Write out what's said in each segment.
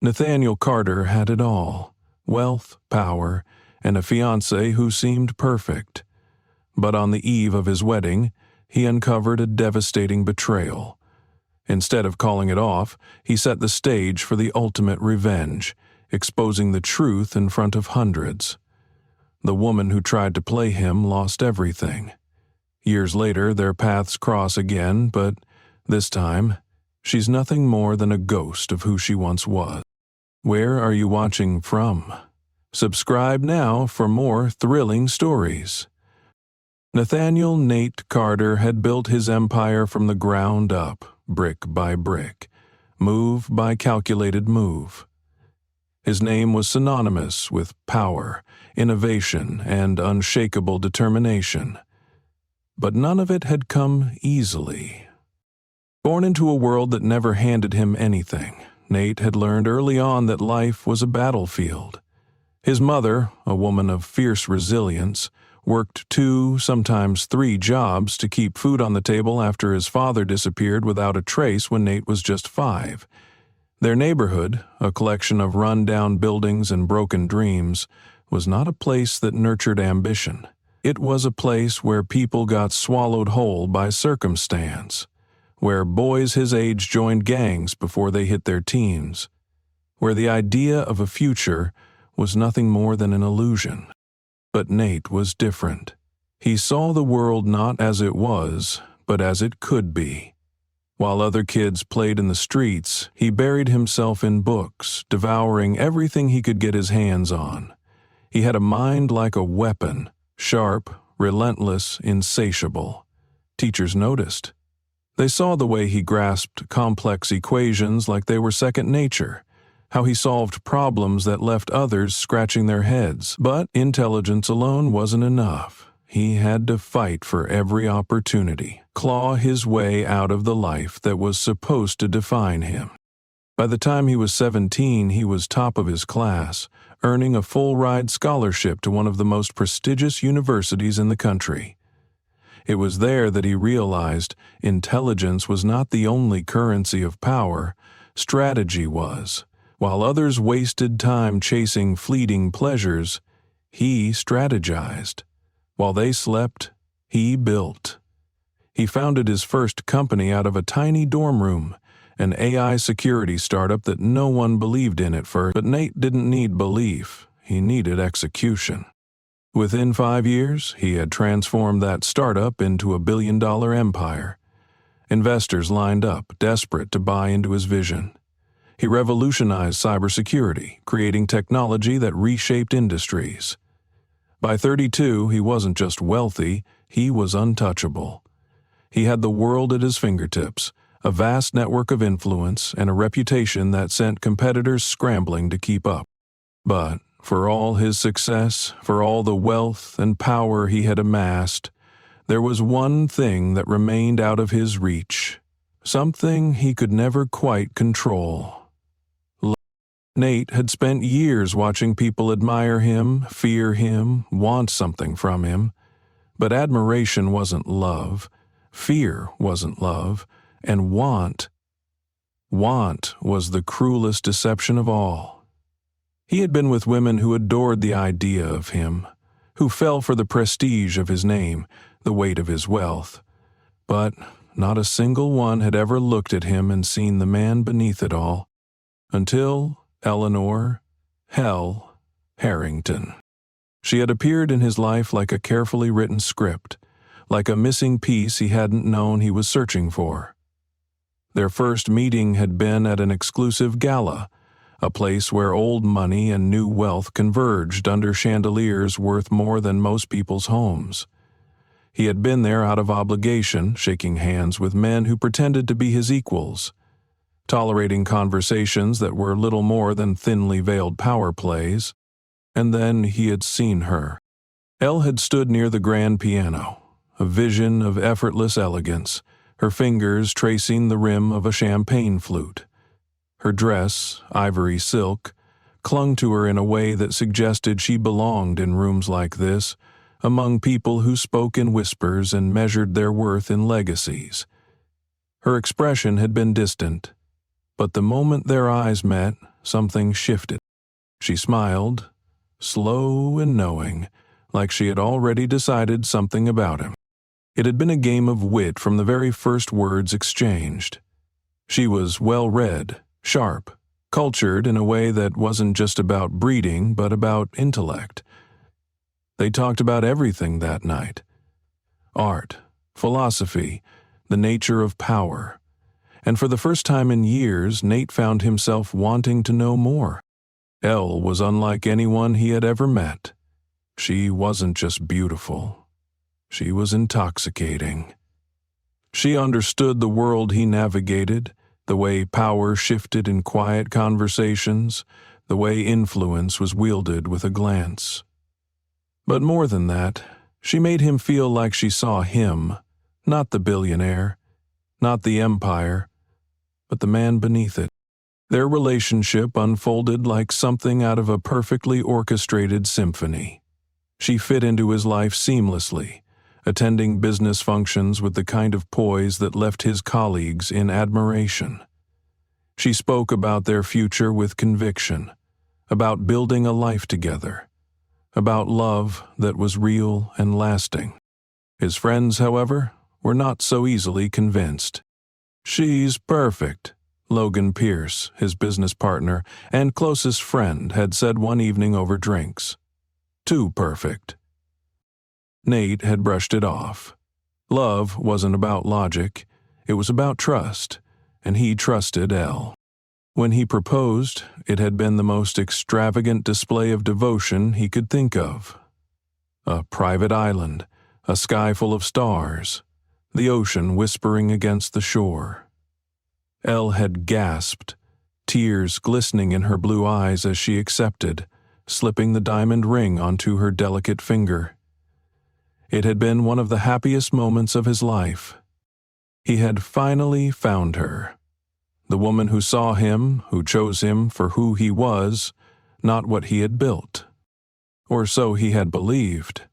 Nathaniel Carter had it all: wealth, power, and a fiancée who seemed perfect. But on the eve of his wedding, he uncovered a devastating betrayal. Instead of calling it off, he set the stage for the ultimate revenge, exposing the truth in front of hundreds. The woman who tried to play him lost everything. Years later, their paths cross again, but this time, she's nothing more than a ghost of who she once was. Where are you watching from? Subscribe now for more thrilling stories. Nathaniel Nate Carter had built his empire from the ground up, brick by brick, move by calculated move. His name was synonymous with power, innovation, and unshakable determination. But none of it had come easily. Born into a world that never handed him anything, Nate had learned early on that life was a battlefield. His mother, a woman of fierce resilience, worked 2, sometimes 3 jobs to keep food on the table after his father disappeared without a trace when Nate was just 5. Their neighborhood, a collection of run-down buildings and broken dreams, was not a place that nurtured ambition. It was a place where people got swallowed whole by circumstance, where boys his age joined gangs before they hit their teens, where the idea of a future was nothing more than an illusion. But Nate was different. He saw the world not as it was, but as it could be. While other kids played in the streets, he buried himself in books, devouring everything he could get his hands on. He had a mind like a weapon, sharp, relentless, insatiable. Teachers noticed. They saw the way he grasped complex equations like they were second nature, how he solved problems that left others scratching their heads. But intelligence alone wasn't enough. He had to fight for every opportunity, claw his way out of the life that was supposed to define him. By the time he was 17, he was top of his class, earning a full-ride scholarship to one of the most prestigious universities in the country. It was there that he realized intelligence was not the only currency of power, strategy was. While others wasted time chasing fleeting pleasures, he strategized. While they slept, he built. He founded his first company out of a tiny dorm room, an AI security startup that no one believed in at first. But Nate didn't need belief, he needed execution. Within 5 years, he had transformed that startup into a billion-dollar empire. Investors lined up, desperate to buy into his vision. He revolutionized cybersecurity, creating technology that reshaped industries. By 32, he wasn't just wealthy, he was untouchable. He had the world at his fingertips, a vast network of influence, and a reputation that sent competitors scrambling to keep up. But for all his success, for all the wealth and power he had amassed, there was one thing that remained out of his reach, something he could never quite control. Nate had spent years watching people admire him, fear him, want something from him. But admiration wasn't love, fear wasn't love, and want was the cruelest deception of all. He had been with women who adored the idea of him, who fell for the prestige of his name, the weight of his wealth. But not a single one had ever looked at him and seen the man beneath it all, until Eleanor Hell Harrington. She had appeared in his life like a carefully written script, like a missing piece he hadn't known he was searching for. Their first meeting had been at an exclusive gala, a place where old money and new wealth converged under chandeliers worth more than most people's homes. He had been there out of obligation, shaking hands with men who pretended to be his equals, tolerating conversations that were little more than thinly veiled power plays. And then he had seen her. Elle had stood near the grand piano, a vision of effortless elegance, her fingers tracing the rim of a champagne flute. Her dress, ivory silk, clung to her in a way that suggested she belonged in rooms like this, among people who spoke in whispers and measured their worth in legacies. Her expression had been distant, but the moment their eyes met, something shifted. She smiled, slow and knowing, like she had already decided something about him. It had been a game of wit from the very first words exchanged. She was well-read, sharp, cultured in a way that wasn't just about breeding but about intellect. They talked about everything that night. Art, philosophy, the nature of power. And for the first time in years, Nate found himself wanting to know more. Elle was unlike anyone he had ever met. She wasn't just beautiful. She was intoxicating. She understood the world he navigated, the way power shifted in quiet conversations, the way influence was wielded with a glance. But more than that, she made him feel like she saw him, not the billionaire, not the empire, but the man beneath it. Their relationship unfolded like something out of a perfectly orchestrated symphony. She fit into his life seamlessly, attending business functions with the kind of poise that left his colleagues in admiration. She spoke about their future with conviction, about building a life together, about love that was real and lasting. His friends, however, were not so easily convinced. "She's perfect," Logan Pierce, his business partner and closest friend, had said one evening over drinks. Too perfect. Nate had brushed it off. Love wasn't about logic, it was about trust, and he trusted Elle. When he proposed, it had been the most extravagant display of devotion he could think of. A private island, a sky full of stars, the ocean whispering against the shore. Elle had gasped, tears glistening in her blue eyes as she accepted, slipping the diamond ring onto her delicate finger. It had been one of the happiest moments of his life. He had finally found her. The woman who saw him, who chose him for who he was, not what he had built. Or so he had believed.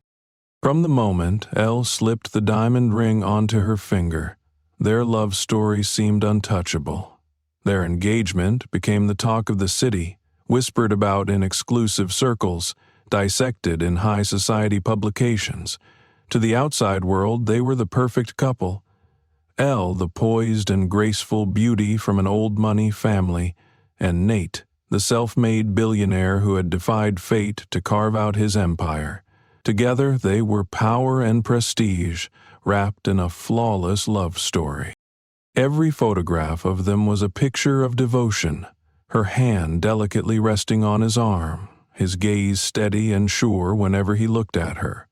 From the moment Elle slipped the diamond ring onto her finger, their love story seemed untouchable. Their engagement became the talk of the city, whispered about in exclusive circles, dissected in high society publications. To the outside world, they were the perfect couple. Elle, the poised and graceful beauty from an old-money family, and Nate, the self-made billionaire who had defied fate to carve out his empire. Together, they were power and prestige, wrapped in a flawless love story. Every photograph of them was a picture of devotion, her hand delicately resting on his arm, his gaze steady and sure whenever he looked at her.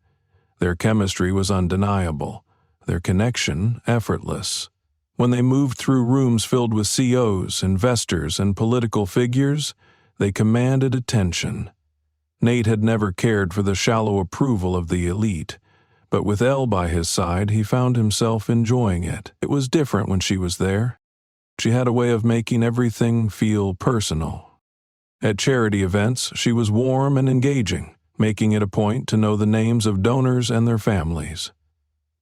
Their chemistry was undeniable, their connection effortless. When they moved through rooms filled with CEOs, investors, and political figures, they commanded attention. Nate had never cared for the shallow approval of the elite, but with Elle by his side, he found himself enjoying it. It was different when she was there. She had a way of making everything feel personal. At charity events, she was warm and engaging, making it a point to know the names of donors and their families.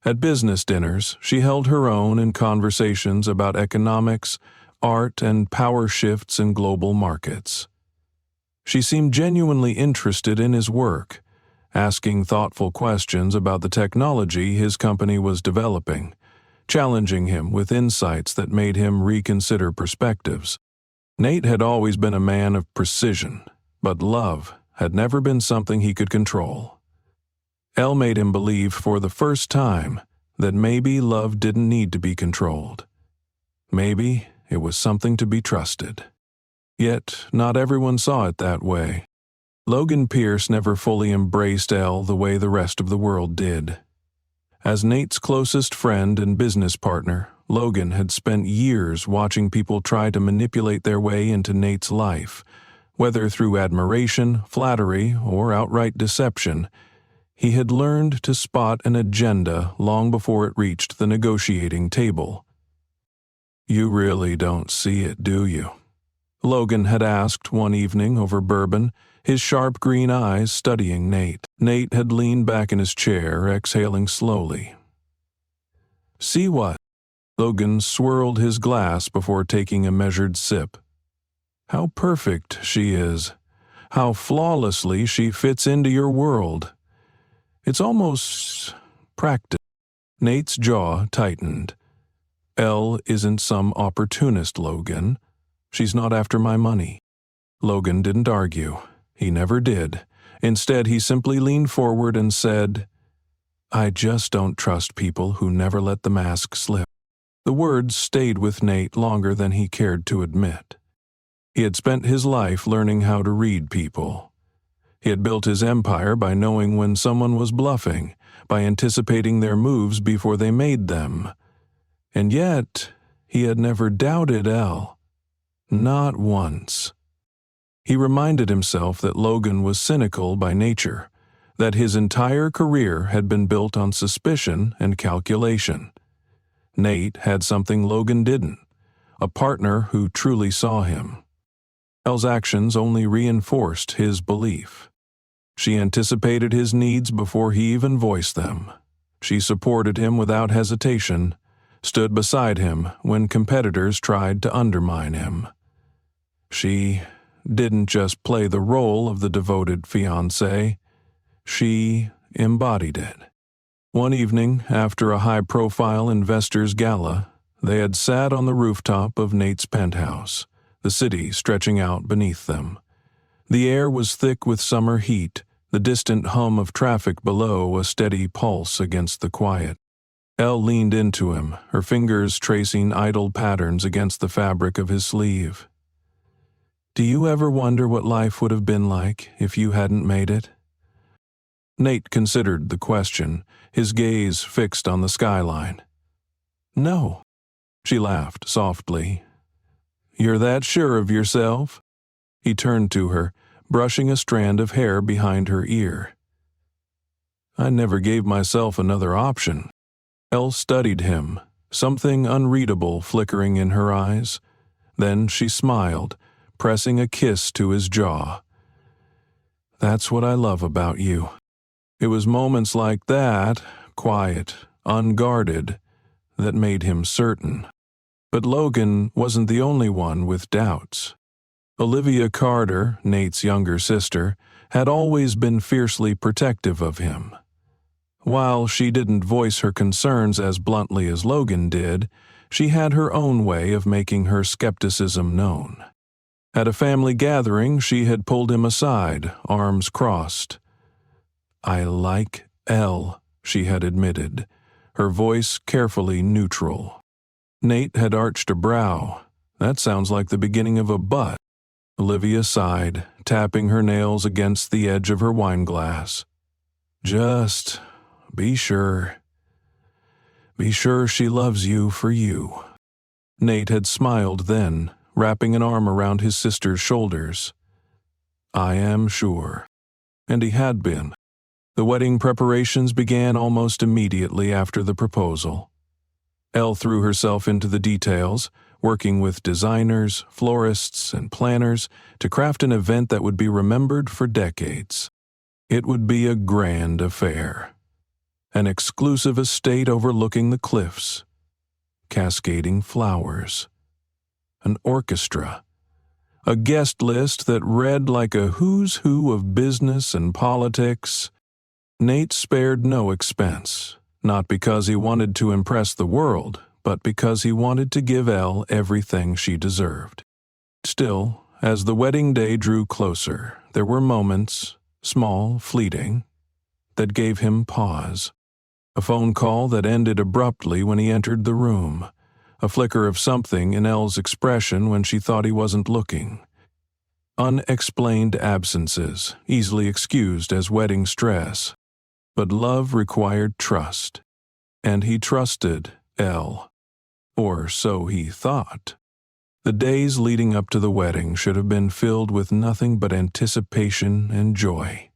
At business dinners, she held her own in conversations about economics, art, and power shifts in global markets. She seemed genuinely interested in his work, asking thoughtful questions about the technology his company was developing, challenging him with insights that made him reconsider perspectives. Nate had always been a man of precision, but love had never been something he could control. Elle made him believe for the first time that maybe love didn't need to be controlled. Maybe it was something to be trusted. Yet not everyone saw it that way. Logan Pierce never fully embraced Elle the way the rest of the world did. As Nate's closest friend and business partner, Logan had spent years watching people try to manipulate their way into Nate's life. Whether through admiration, flattery, or outright deception, he had learned to spot an agenda long before it reached the negotiating table. "You really don't see it, do you?" Logan had asked one evening over bourbon, his sharp green eyes studying Nate. Nate had leaned back in his chair, exhaling slowly. "See what?" Logan swirled his glass before taking a measured sip. How perfect she is. How flawlessly she fits into your world. It's almost practice. Nate's jaw tightened. Elle isn't some opportunist, Logan. She's not after my money. Logan didn't argue. He never did. Instead, he simply leaned forward and said, I just don't trust people who never let the mask slip. The words stayed with Nate longer than he cared to admit. He had spent his life learning how to read people. He had built his empire by knowing when someone was bluffing, by anticipating their moves before they made them. And yet, he had never doubted Elle. Not once. He reminded himself that Logan was cynical by nature, that his entire career had been built on suspicion and calculation. Nate had something Logan didn't, a partner who truly saw him. Elle's actions only reinforced his belief. She anticipated his needs before he even voiced them. She supported him without hesitation, stood beside him when competitors tried to undermine him. She didn't just play the role of the devoted fiancé, she embodied it. One evening, after a high-profile investors' gala, they had sat on the rooftop of Nate's penthouse, the city stretching out beneath them. The air was thick with summer heat, the distant hum of traffic below a steady pulse against the quiet. Elle leaned into him, her fingers tracing idle patterns against the fabric of his sleeve. Do you ever wonder what life would have been like if you hadn't made it? Nate considered the question, his gaze fixed on the skyline. No, she laughed softly. You're that sure of yourself? He turned to her, brushing a strand of hair behind her ear. I never gave myself another option. Elle studied him, something unreadable flickering in her eyes. Then she smiled, pressing a kiss to his jaw. That's what I love about you. It was moments like that, quiet, unguarded, that made him certain. But Logan wasn't the only one with doubts. Olivia Carter, Nate's younger sister, had always been fiercely protective of him. While she didn't voice her concerns as bluntly as Logan did, she had her own way of making her skepticism known. At a family gathering, she had pulled him aside, arms crossed. I like Elle, she had admitted, her voice carefully neutral. Nate had arched a brow. That sounds like the beginning of a but. Olivia sighed, tapping her nails against the edge of her wineglass. Just be sure. Be sure she loves you for you. Nate had smiled then, wrapping an arm around his sister's shoulders. I am sure. And he had been. The wedding preparations began almost immediately after the proposal. Elle threw herself into the details, working with designers, florists, and planners to craft an event that would be remembered for decades. It would be a grand affair. An exclusive estate overlooking the cliffs. Cascading flowers. An orchestra. A guest list that read like a who's who of business and politics. Nate spared no expense, not because he wanted to impress the world, but because he wanted to give Elle everything she deserved. Still, as the wedding day drew closer, there were moments, small, fleeting, that gave him pause. A phone call that ended abruptly when he entered the room, a flicker of something in Elle's expression when she thought he wasn't looking. Unexplained absences, easily excused as wedding stress. But love required trust, and he trusted Elle. Or so he thought. The days leading up to the wedding should have been filled with nothing but anticipation and joy.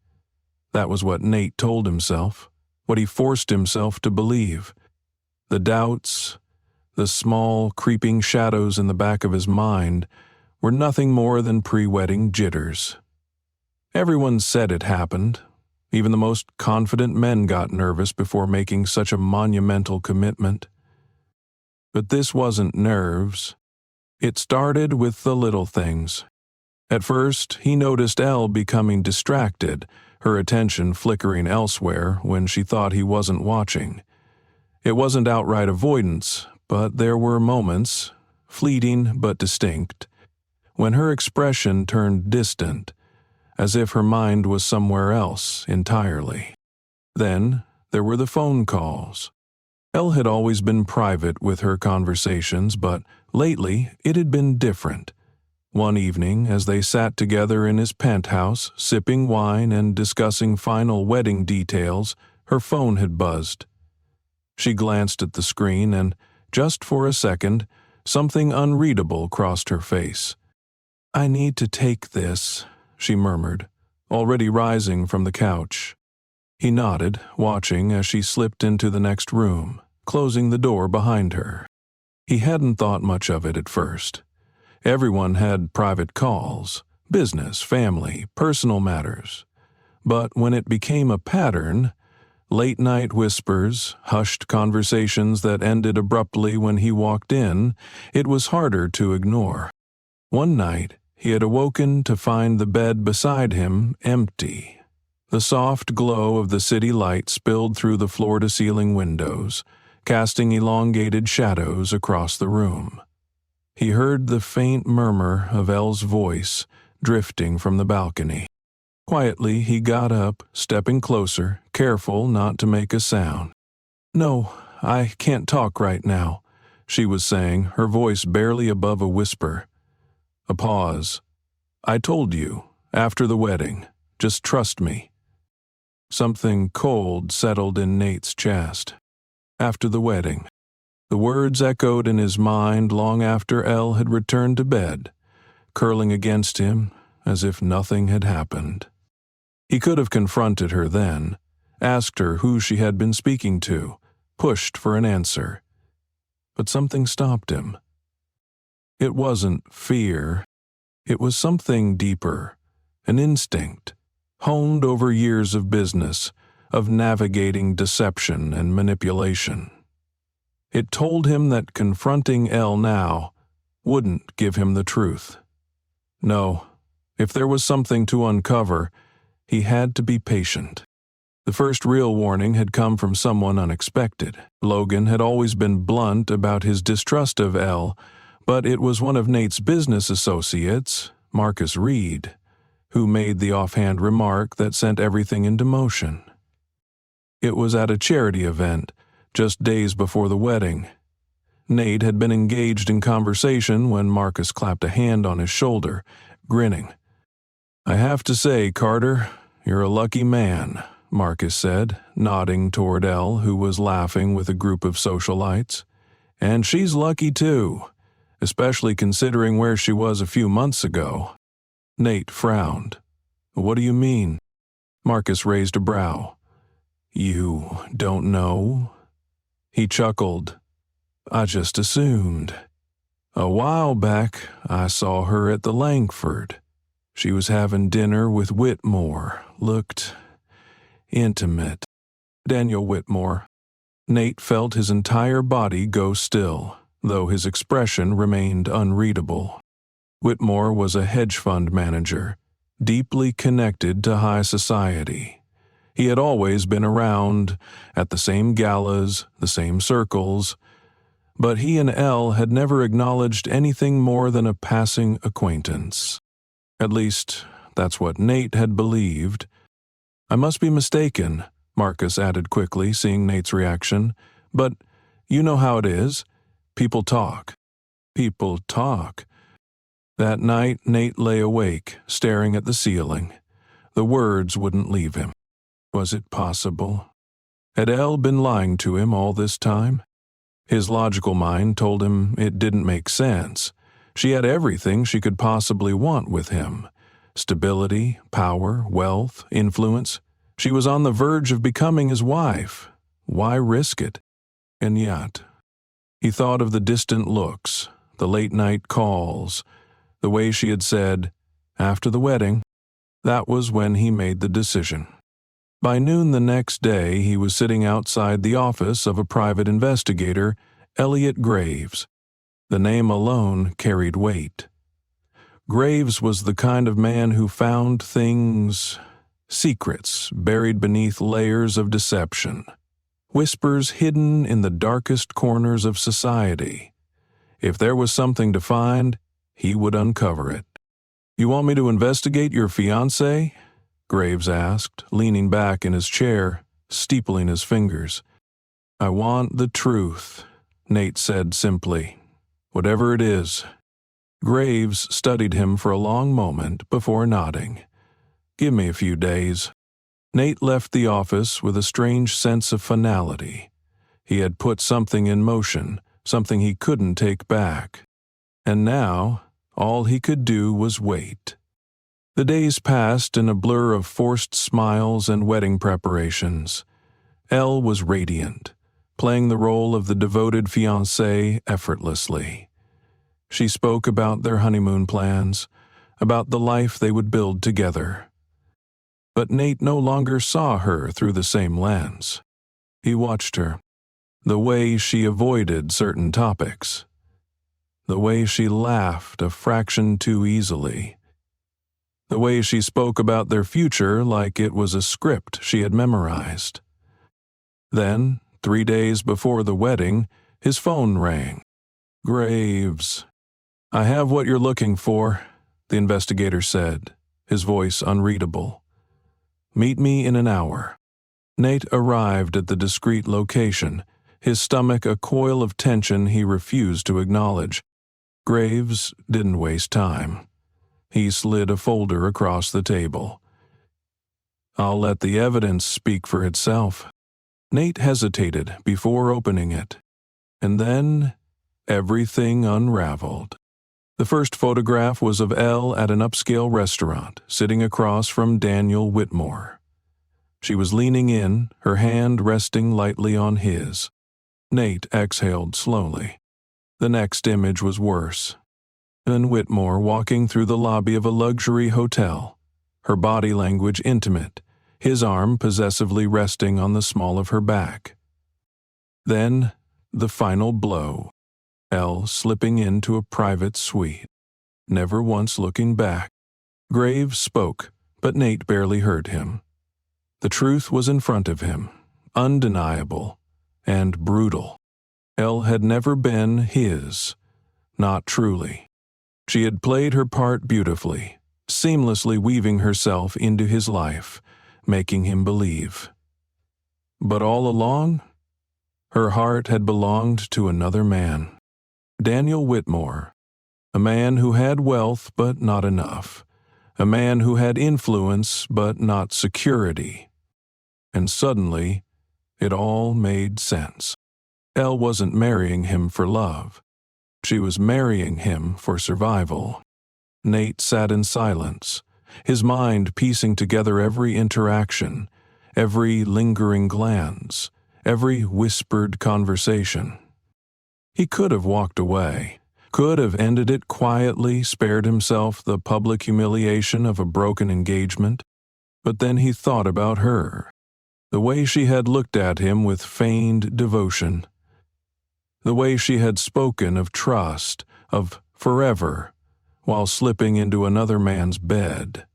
That was what Nate told himself, what he forced himself to believe. The doubts, the small, creeping shadows in the back of his mind, were nothing more than pre-wedding jitters. Everyone said it happened. Even the most confident men got nervous before making such a monumental commitment. But this wasn't nerves. It started with the little things. At first, he noticed Elle becoming distracted, her attention flickering elsewhere when she thought he wasn't watching. It wasn't outright avoidance, but there were moments, fleeting but distinct, when her expression turned distant, as if her mind was somewhere else entirely. Then, there were the phone calls. Elle had always been private with her conversations, but lately it had been different. One evening, as they sat together in his penthouse, sipping wine and discussing final wedding details, her phone had buzzed. She glanced at the screen and, just for a second, something unreadable crossed her face. "I need to take this," she murmured, already rising from the couch. He nodded, watching as she slipped into the next room, closing the door behind her. He hadn't thought much of it at first. Everyone had private calls, business, family, personal matters. But when it became a pattern, late-night whispers, hushed conversations that ended abruptly when he walked in, it was harder to ignore. One night, he had awoken to find the bed beside him empty. The soft glow of the city light spilled through the floor-to-ceiling windows, casting elongated shadows across the room. He heard the faint murmur of Elle's voice drifting from the balcony. Quietly, he got up, stepping closer, careful not to make a sound. "No, I can't talk right now," she was saying, her voice barely above a whisper. A pause. "I told you, after the wedding. Just trust me." Something cold settled in Nate's chest. After the wedding. The words echoed in his mind long after Elle had returned to bed, curling against him as if nothing had happened. He could have confronted her then, asked her who she had been speaking to, pushed for an answer. But something stopped him. It wasn't fear. It was something deeper, an instinct, honed over years of business, of navigating deception and manipulation. It told him that confronting Elle now wouldn't give him the truth. No, if there was something to uncover, he had to be patient. The first real warning had come from someone unexpected. Logan had always been blunt about his distrust of Elle, but it was one of Nate's business associates, Marcus Reed, who made the offhand remark that sent everything into motion. It was at a charity event, just days before the wedding. Nate had been engaged in conversation when Marcus clapped a hand on his shoulder, grinning. "I have to say, Carter, you're a lucky man," Marcus said, nodding toward Elle, who was laughing with a group of socialites. "And she's lucky too, especially considering where she was a few months ago." Nate frowned. "What do you mean?" Marcus raised a brow. "You don't know?" He chuckled. "I just assumed. A while back, I saw her at the Langford. She was having dinner with Whitmore. Looked intimate." Daniel Whitmore. Nate felt his entire body go still, though his expression remained unreadable. Whitmore was a hedge fund manager, deeply connected to high society. He had always been around, at the same galas, the same circles, but he and Elle had never acknowledged anything more than a passing acquaintance. At least, that's what Nate had believed. "I must be mistaken," Marcus added quickly, seeing Nate's reaction, "but you know how it is. People talk." People talk. That night, Nate lay awake, staring at the ceiling. The words wouldn't leave him. Was it possible? Had Elle been lying to him all this time? His logical mind told him it didn't make sense. She had everything she could possibly want with him. Stability, power, wealth, influence. She was on the verge of becoming his wife. Why risk it? And yet, he thought of the distant looks, the late-night calls, the way she had said, "After the wedding." That was when he made the decision. By noon the next day, he was sitting outside the office of a private investigator, Elliot Graves. The name alone carried weight. Graves was the kind of man who found things, secrets buried beneath layers of deception, whispers hidden in the darkest corners of society. If there was something to find, he would uncover it. "You want me to investigate your fiancé?" Graves asked, leaning back in his chair, steepling his fingers. "I want the truth," Nate said simply. "Whatever it is." Graves studied him for a long moment before nodding. "Give me a few days." Nate left the office with a strange sense of finality. He had put something in motion, something he couldn't take back. And now, all he could do was wait. The days passed in a blur of forced smiles and wedding preparations. Elle was radiant, playing the role of the devoted fiancée effortlessly. She spoke about their honeymoon plans, about the life they would build together. But Nate no longer saw her through the same lens. He watched her, the way she avoided certain topics, the way she laughed a fraction too easily, the way she spoke about their future like it was a script she had memorized. Then, 3 days before the wedding, his phone rang. "Graves." "I have what you're looking for," the investigator said, his voice unreadable. "Meet me in an hour." Nate arrived at the discreet location, his stomach a coil of tension he refused to acknowledge. Graves didn't waste time. He slid a folder across the table. "I'll let the evidence speak for itself." Nate hesitated before opening it. And then, everything unraveled. The first photograph was of Elle at an upscale restaurant, sitting across from Daniel Whitmore. She was leaning in, her hand resting lightly on his. Nate exhaled slowly. The next image was worse. Then Whitmore walking through the lobby of a luxury hotel, her body language intimate, his arm possessively resting on the small of her back. Then, the final blow. Elle slipping into a private suite, never once looking back. Graves spoke, but Nate barely heard him. The truth was in front of him, undeniable and brutal. Elle had never been his, not truly. She had played her part beautifully, seamlessly weaving herself into his life, making him believe. But all along, her heart had belonged to another man. Daniel Whitmore, a man who had wealth but not enough, a man who had influence but not security. And suddenly, it all made sense. Elle wasn't marrying him for love. She was marrying him for survival. Nate sat in silence, his mind piecing together every interaction, every lingering glance, every whispered conversation. He could have walked away, could have ended it quietly, spared himself the public humiliation of a broken engagement. But then he thought about her, the way she had looked at him with feigned devotion, the way she had spoken of trust, of forever, while slipping into another man's bed.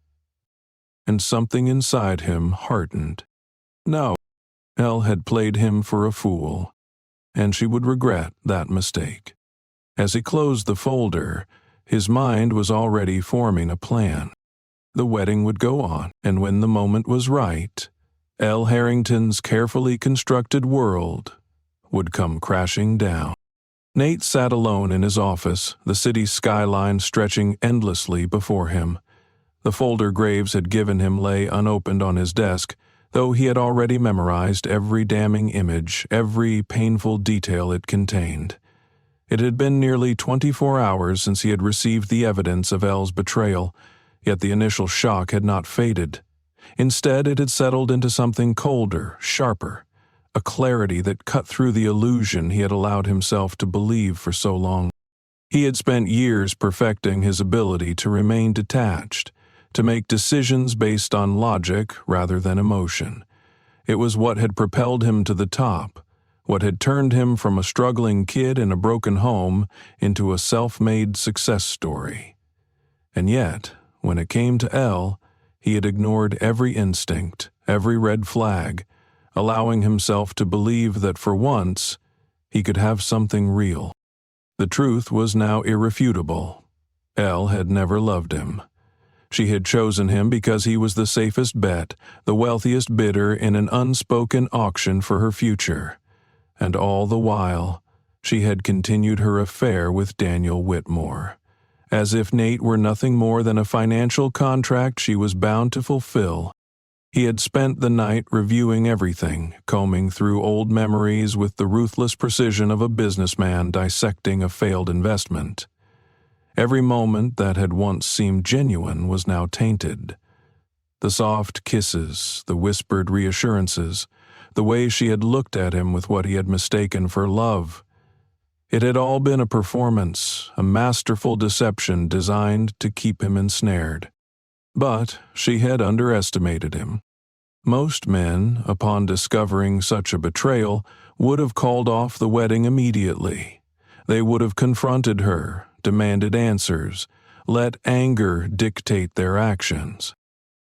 And something inside him hardened. No, Elle had played him for a fool, and she would regret that mistake. As he closed the folder, his mind was already forming a plan. The wedding would go on, and when the moment was right, Elle Harrington's carefully constructed world would come crashing down. Nate sat alone in his office, the city skyline stretching endlessly before him. The folder Graves had given him lay unopened on his desk, though he had already memorized every damning image, every painful detail it contained. It had been nearly 24 hours since he had received the evidence of Elle's betrayal, yet the initial shock had not faded. Instead, it had settled into something colder, sharper, a clarity that cut through the illusion he had allowed himself to believe for so long. He had spent years perfecting his ability to remain detached, to make decisions based on logic rather than emotion. It was what had propelled him to the top, what had turned him from a struggling kid in a broken home into a self-made success story. And yet, when it came to Elle, he had ignored every instinct, every red flag, allowing himself to believe that for once he could have something real. The truth was now irrefutable. Elle had never loved him. She had chosen him because he was the safest bet, the wealthiest bidder in an unspoken auction for her future. And all the while, she had continued her affair with Daniel Whitmore, as if Nate were nothing more than a financial contract she was bound to fulfill. He had spent the night reviewing everything, combing through old memories with the ruthless precision of a businessman dissecting a failed investment. Every moment that had once seemed genuine was now tainted. The soft kisses, the whispered reassurances, the way she had looked at him with what he had mistaken for love. It had all been a performance, a masterful deception designed to keep him ensnared. But she had underestimated him. Most men, upon discovering such a betrayal, would have called off the wedding immediately. They would have confronted her, demanded answers, let anger dictate their actions.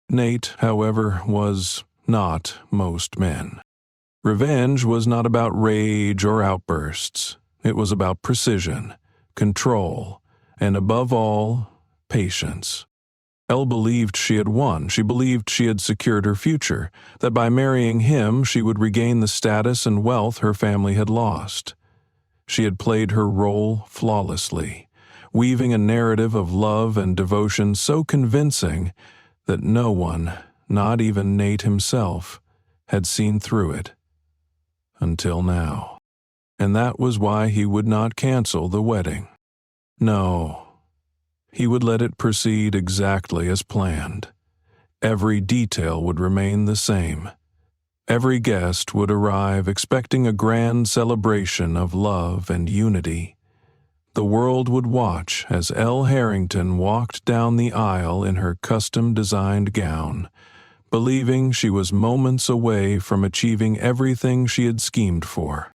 Nate, however, was not most men. Revenge was not about rage or outbursts. It was about precision, control, and above all, patience. Elle believed she had won. She believed she had secured her future, that by marrying him she would regain the status and wealth her family had lost. She had played her role flawlessly, weaving a narrative of love and devotion so convincing that no one, not even Nate himself, had seen through it. Until now. And that was why he would not cancel the wedding. No, he would let it proceed exactly as planned. Every detail would remain the same. Every guest would arrive expecting a grand celebration of love and unity. The world would watch as Elle Harrington walked down the aisle in her custom-designed gown, believing she was moments away from achieving everything she had schemed for.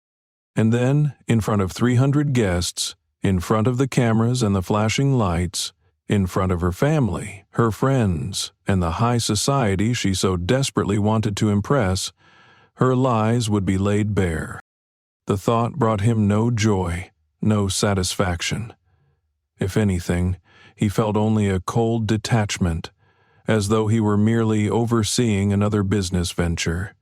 And then, in front of 300 guests, in front of the cameras and the flashing lights, in front of her family, her friends, and the high society she so desperately wanted to impress, her lies would be laid bare. The thought brought him no joy, no satisfaction. If anything, he felt only a cold detachment, as though he were merely overseeing another business venture.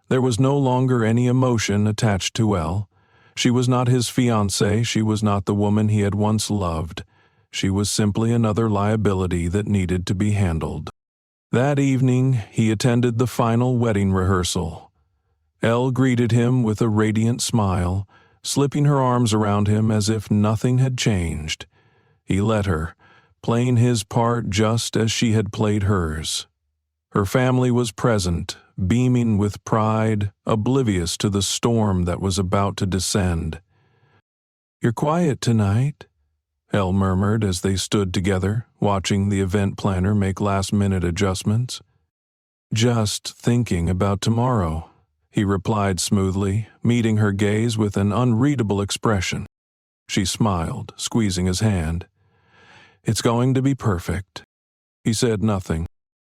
There was no longer any emotion attached to Elle. She was not his fiancée, she was not the woman he had once loved. She was simply another liability that needed to be handled. That evening, he attended the final wedding rehearsal. Elle greeted him with a radiant smile, slipping her arms around him as if nothing had changed. He let her, playing his part just as she had played hers. Her family was present, beaming with pride, oblivious to the storm that was about to descend. "You're quiet tonight," Elle murmured as they stood together, watching the event planner make last-minute adjustments. "Just thinking about tomorrow," he replied smoothly, meeting her gaze with an unreadable expression. She smiled, squeezing his hand. "It's going to be perfect." He said nothing.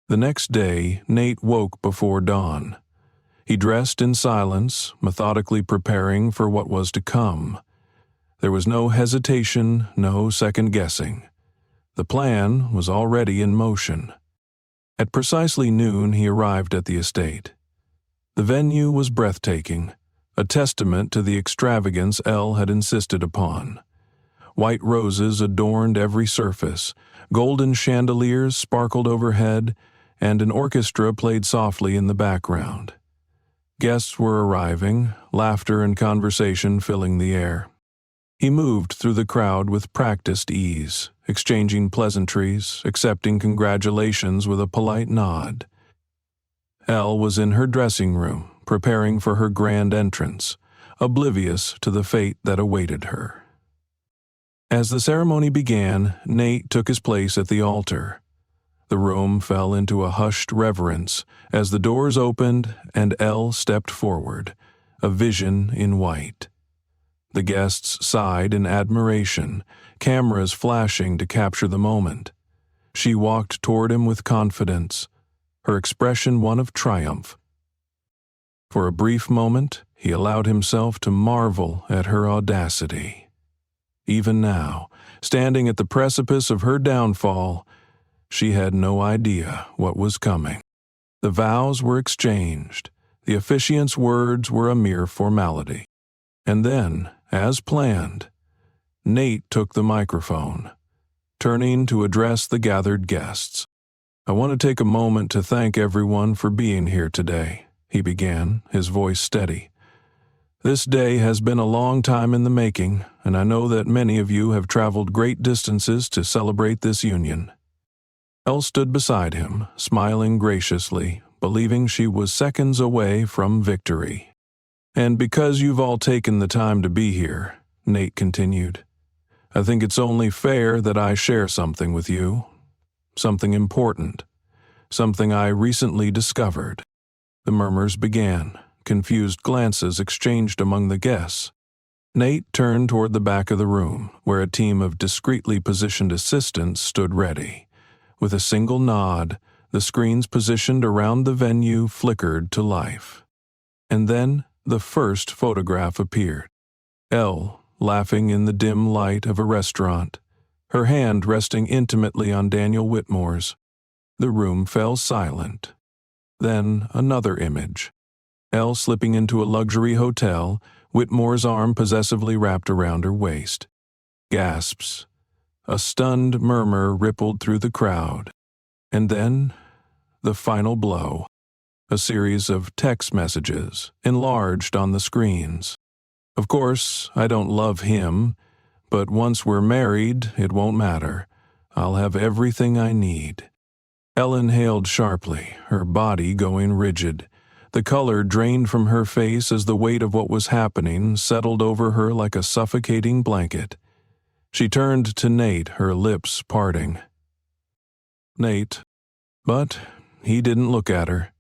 The next day, Nate woke before dawn. He dressed in silence, methodically preparing for what was to come. There was no hesitation, no second-guessing. The plan was already in motion. At precisely noon, he arrived at the estate. The venue was breathtaking, a testament to the extravagance Elle had insisted upon. White roses adorned every surface, golden chandeliers sparkled overhead, and an orchestra played softly in the background. Guests were arriving, laughter and conversation filling the air. He moved through the crowd with practiced ease, exchanging pleasantries, accepting congratulations with a polite nod. Elle was in her dressing room, preparing for her grand entrance, oblivious to the fate that awaited her. As the ceremony began, Nate took his place at the altar. The room fell into a hushed reverence as the doors opened and Elle stepped forward, a vision in white. The guests sighed in admiration, cameras flashing to capture the moment. She walked toward him with confidence, her expression one of triumph. For a brief moment, he allowed himself to marvel at her audacity. Even now, standing at the precipice of her downfall, she had no idea what was coming. The vows were exchanged. The officiant's words were a mere formality. And then, as planned, Nate took the microphone, turning to address the gathered guests. "I want to take a moment to thank everyone for being here today," he began, his voice steady. "This day has been a long time in the making, and I know that many of you have traveled great distances to celebrate this union." Elle stood beside him, smiling graciously, believing she was seconds away from victory. "And because you've all taken the time to be here," Nate continued, "I think it's only fair that I share something with you. Something important. Something I recently discovered." The murmurs began, confused glances exchanged among the guests. Nate turned toward the back of the room, where a team of discreetly positioned assistants stood ready. With a single nod, the screens positioned around the venue flickered to life. And then the first photograph appeared. Elle, laughing in the dim light of a restaurant, her hand resting intimately on Daniel Whitmore's. The room fell silent. Then another image. Elle slipping into a luxury hotel, Whitmore's arm possessively wrapped around her waist. Gasps. A stunned murmur rippled through the crowd. And then, the final blow. A series of text messages, enlarged on the screens. "Of course, I don't love him, but once we're married, it won't matter. I'll have everything I need." Elle inhaled sharply, her body going rigid. The color drained from her face as the weight of what was happening settled over her like a suffocating blanket. She turned to Nate, her lips parting. "Nate." But he didn't look at her.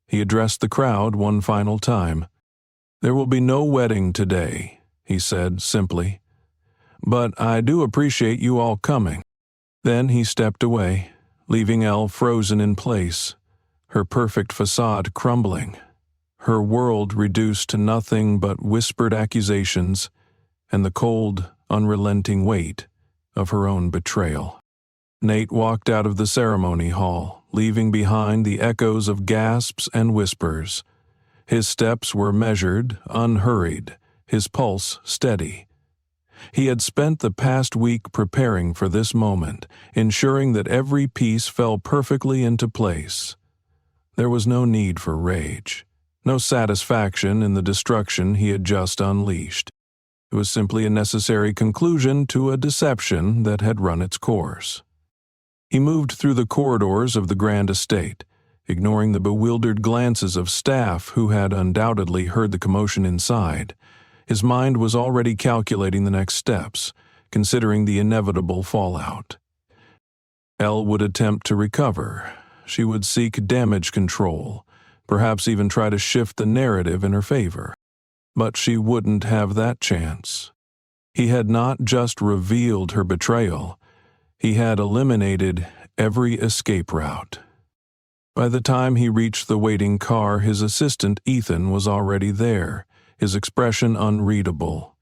He addressed the crowd one final time. "There will be no wedding today," he said simply. "But I do appreciate you all coming." Then he stepped away, leaving Elle frozen in place, her perfect facade crumbling, her world reduced to nothing but whispered accusations and the cold, unrelenting weight of her own betrayal. Nate walked out of the ceremony hall, leaving behind the echoes of gasps and whispers. His steps were measured, unhurried, his pulse steady. He had spent the past week preparing for this moment, ensuring that every piece fell perfectly into place. There was no need for rage, no satisfaction in the destruction he had just unleashed. It was simply a necessary conclusion to a deception that had run its course. He moved through the corridors of the grand estate, ignoring the bewildered glances of staff who had undoubtedly heard the commotion inside. His mind was already calculating the next steps, considering the inevitable fallout. Elle would attempt to recover. She would seek damage control, perhaps even try to shift the narrative in her favor. But she wouldn't have that chance. He had not just revealed her betrayal, he had eliminated every escape route. By the time he reached the waiting car, his assistant Ethan was already there, his expression unreadable.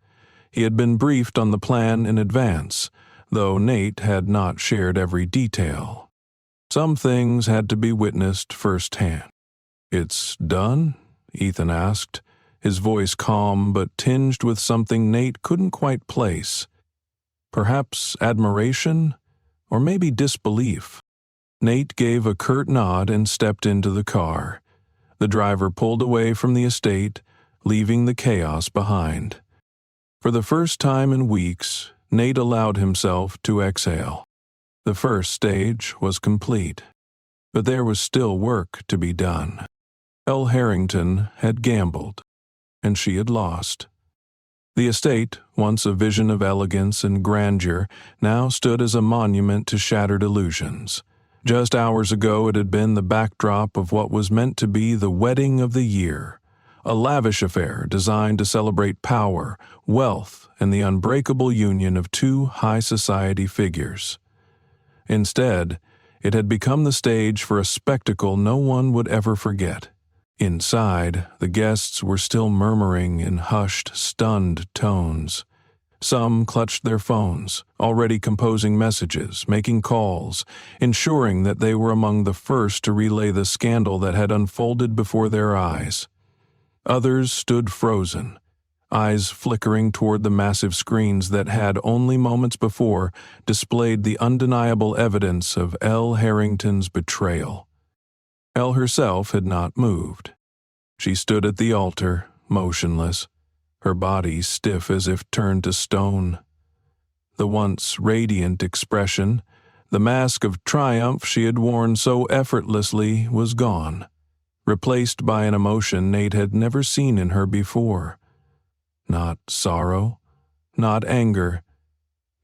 He had been briefed on the plan in advance, though Nate had not shared every detail. Some things had to be witnessed firsthand. "It's done?" Ethan asked, his voice calm but tinged with something Nate couldn't quite place. Perhaps admiration, or maybe disbelief. Nate gave a curt nod and stepped into the car. The driver pulled away from the estate, leaving the chaos behind. For the first time in weeks, Nate allowed himself to exhale. The first stage was complete, but there was still work to be done. Elle Harrington had gambled, and she had lost. The estate, once a vision of elegance and grandeur, now stood as a monument to shattered illusions. Just hours ago it had been the backdrop of what was meant to be the wedding of the year, a lavish affair designed to celebrate power, wealth, and the unbreakable union of two high society figures. Instead, it had become the stage for a spectacle no one would ever forget. Inside, the guests were still murmuring in hushed, stunned tones. Some clutched their phones, already composing messages, making calls, ensuring that they were among the first to relay the scandal that had unfolded before their eyes. Others stood frozen, eyes flickering toward the massive screens that had only moments before displayed the undeniable evidence of Elle Harrington's betrayal. Elle herself had not moved. She stood at the altar, motionless, her body stiff as if turned to stone. The once radiant expression, the mask of triumph she had worn so effortlessly, was gone, replaced by an emotion Nate had never seen in her before. Not sorrow, not anger,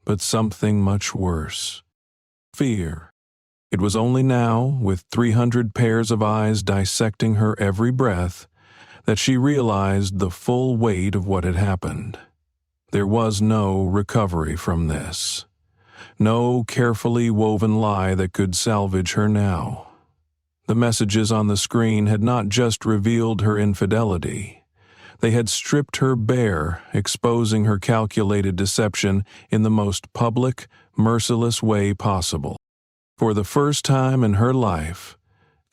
but something much worse. Fear. It was only now, with 300 pairs of eyes dissecting her every breath, that she realized the full weight of what had happened. There was no recovery from this. No carefully woven lie that could salvage her now. The messages on the screen had not just revealed her infidelity. They had stripped her bare, exposing her calculated deception in the most public, merciless way possible. For the first time in her life,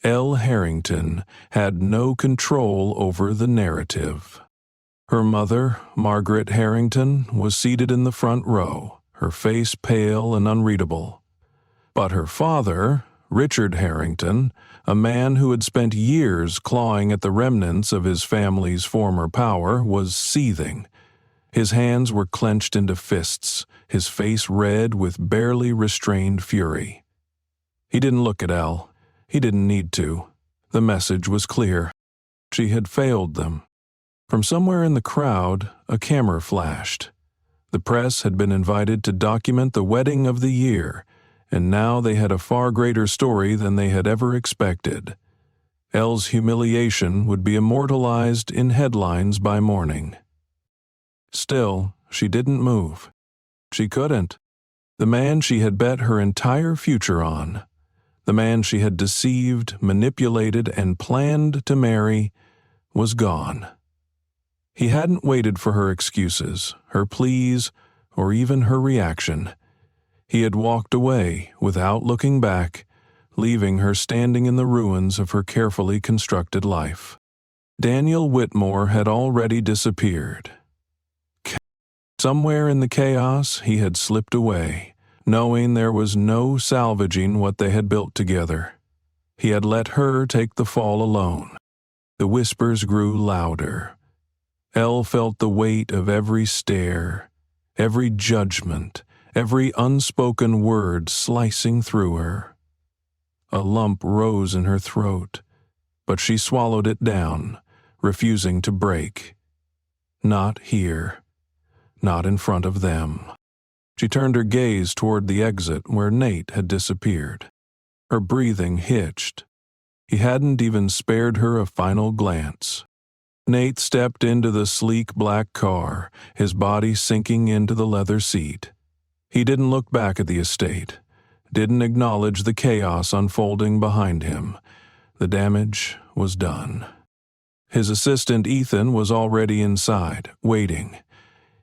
Elle Harrington had no control over the narrative. Her mother, Margaret Harrington, was seated in the front row, her face pale and unreadable. But her father, Richard Harrington, a man who had spent years clawing at the remnants of his family's former power, was seething. His hands were clenched into fists, his face red with barely restrained fury. He didn't look at Elle. He didn't need to. The message was clear. She had failed them. From somewhere in the crowd, a camera flashed. The press had been invited to document the wedding of the year, and now they had a far greater story than they had ever expected. Elle's humiliation would be immortalized in headlines by morning. Still, she didn't move. She couldn't. The man she had bet her entire future on, the man she had deceived, manipulated, and planned to marry, was gone. He hadn't waited for her excuses, her pleas, or even her reaction. He had walked away without looking back, leaving her standing in the ruins of her carefully constructed life. Daniel Whitmore had already disappeared. Somewhere in the chaos, he had slipped away, knowing there was no salvaging what they had built together. He had let her take the fall alone. The whispers grew louder. Elle felt the weight of every stare, every judgment, every unspoken word slicing through her. A lump rose in her throat, but she swallowed it down, refusing to break. Not here. Not in front of them. She turned her gaze toward the exit where Nate had disappeared. Her breathing hitched. He hadn't even spared her a final glance. Nate stepped into the sleek black car, his body sinking into the leather seat. He didn't look back at the estate, didn't acknowledge the chaos unfolding behind him. The damage was done. His assistant Ethan was already inside, waiting.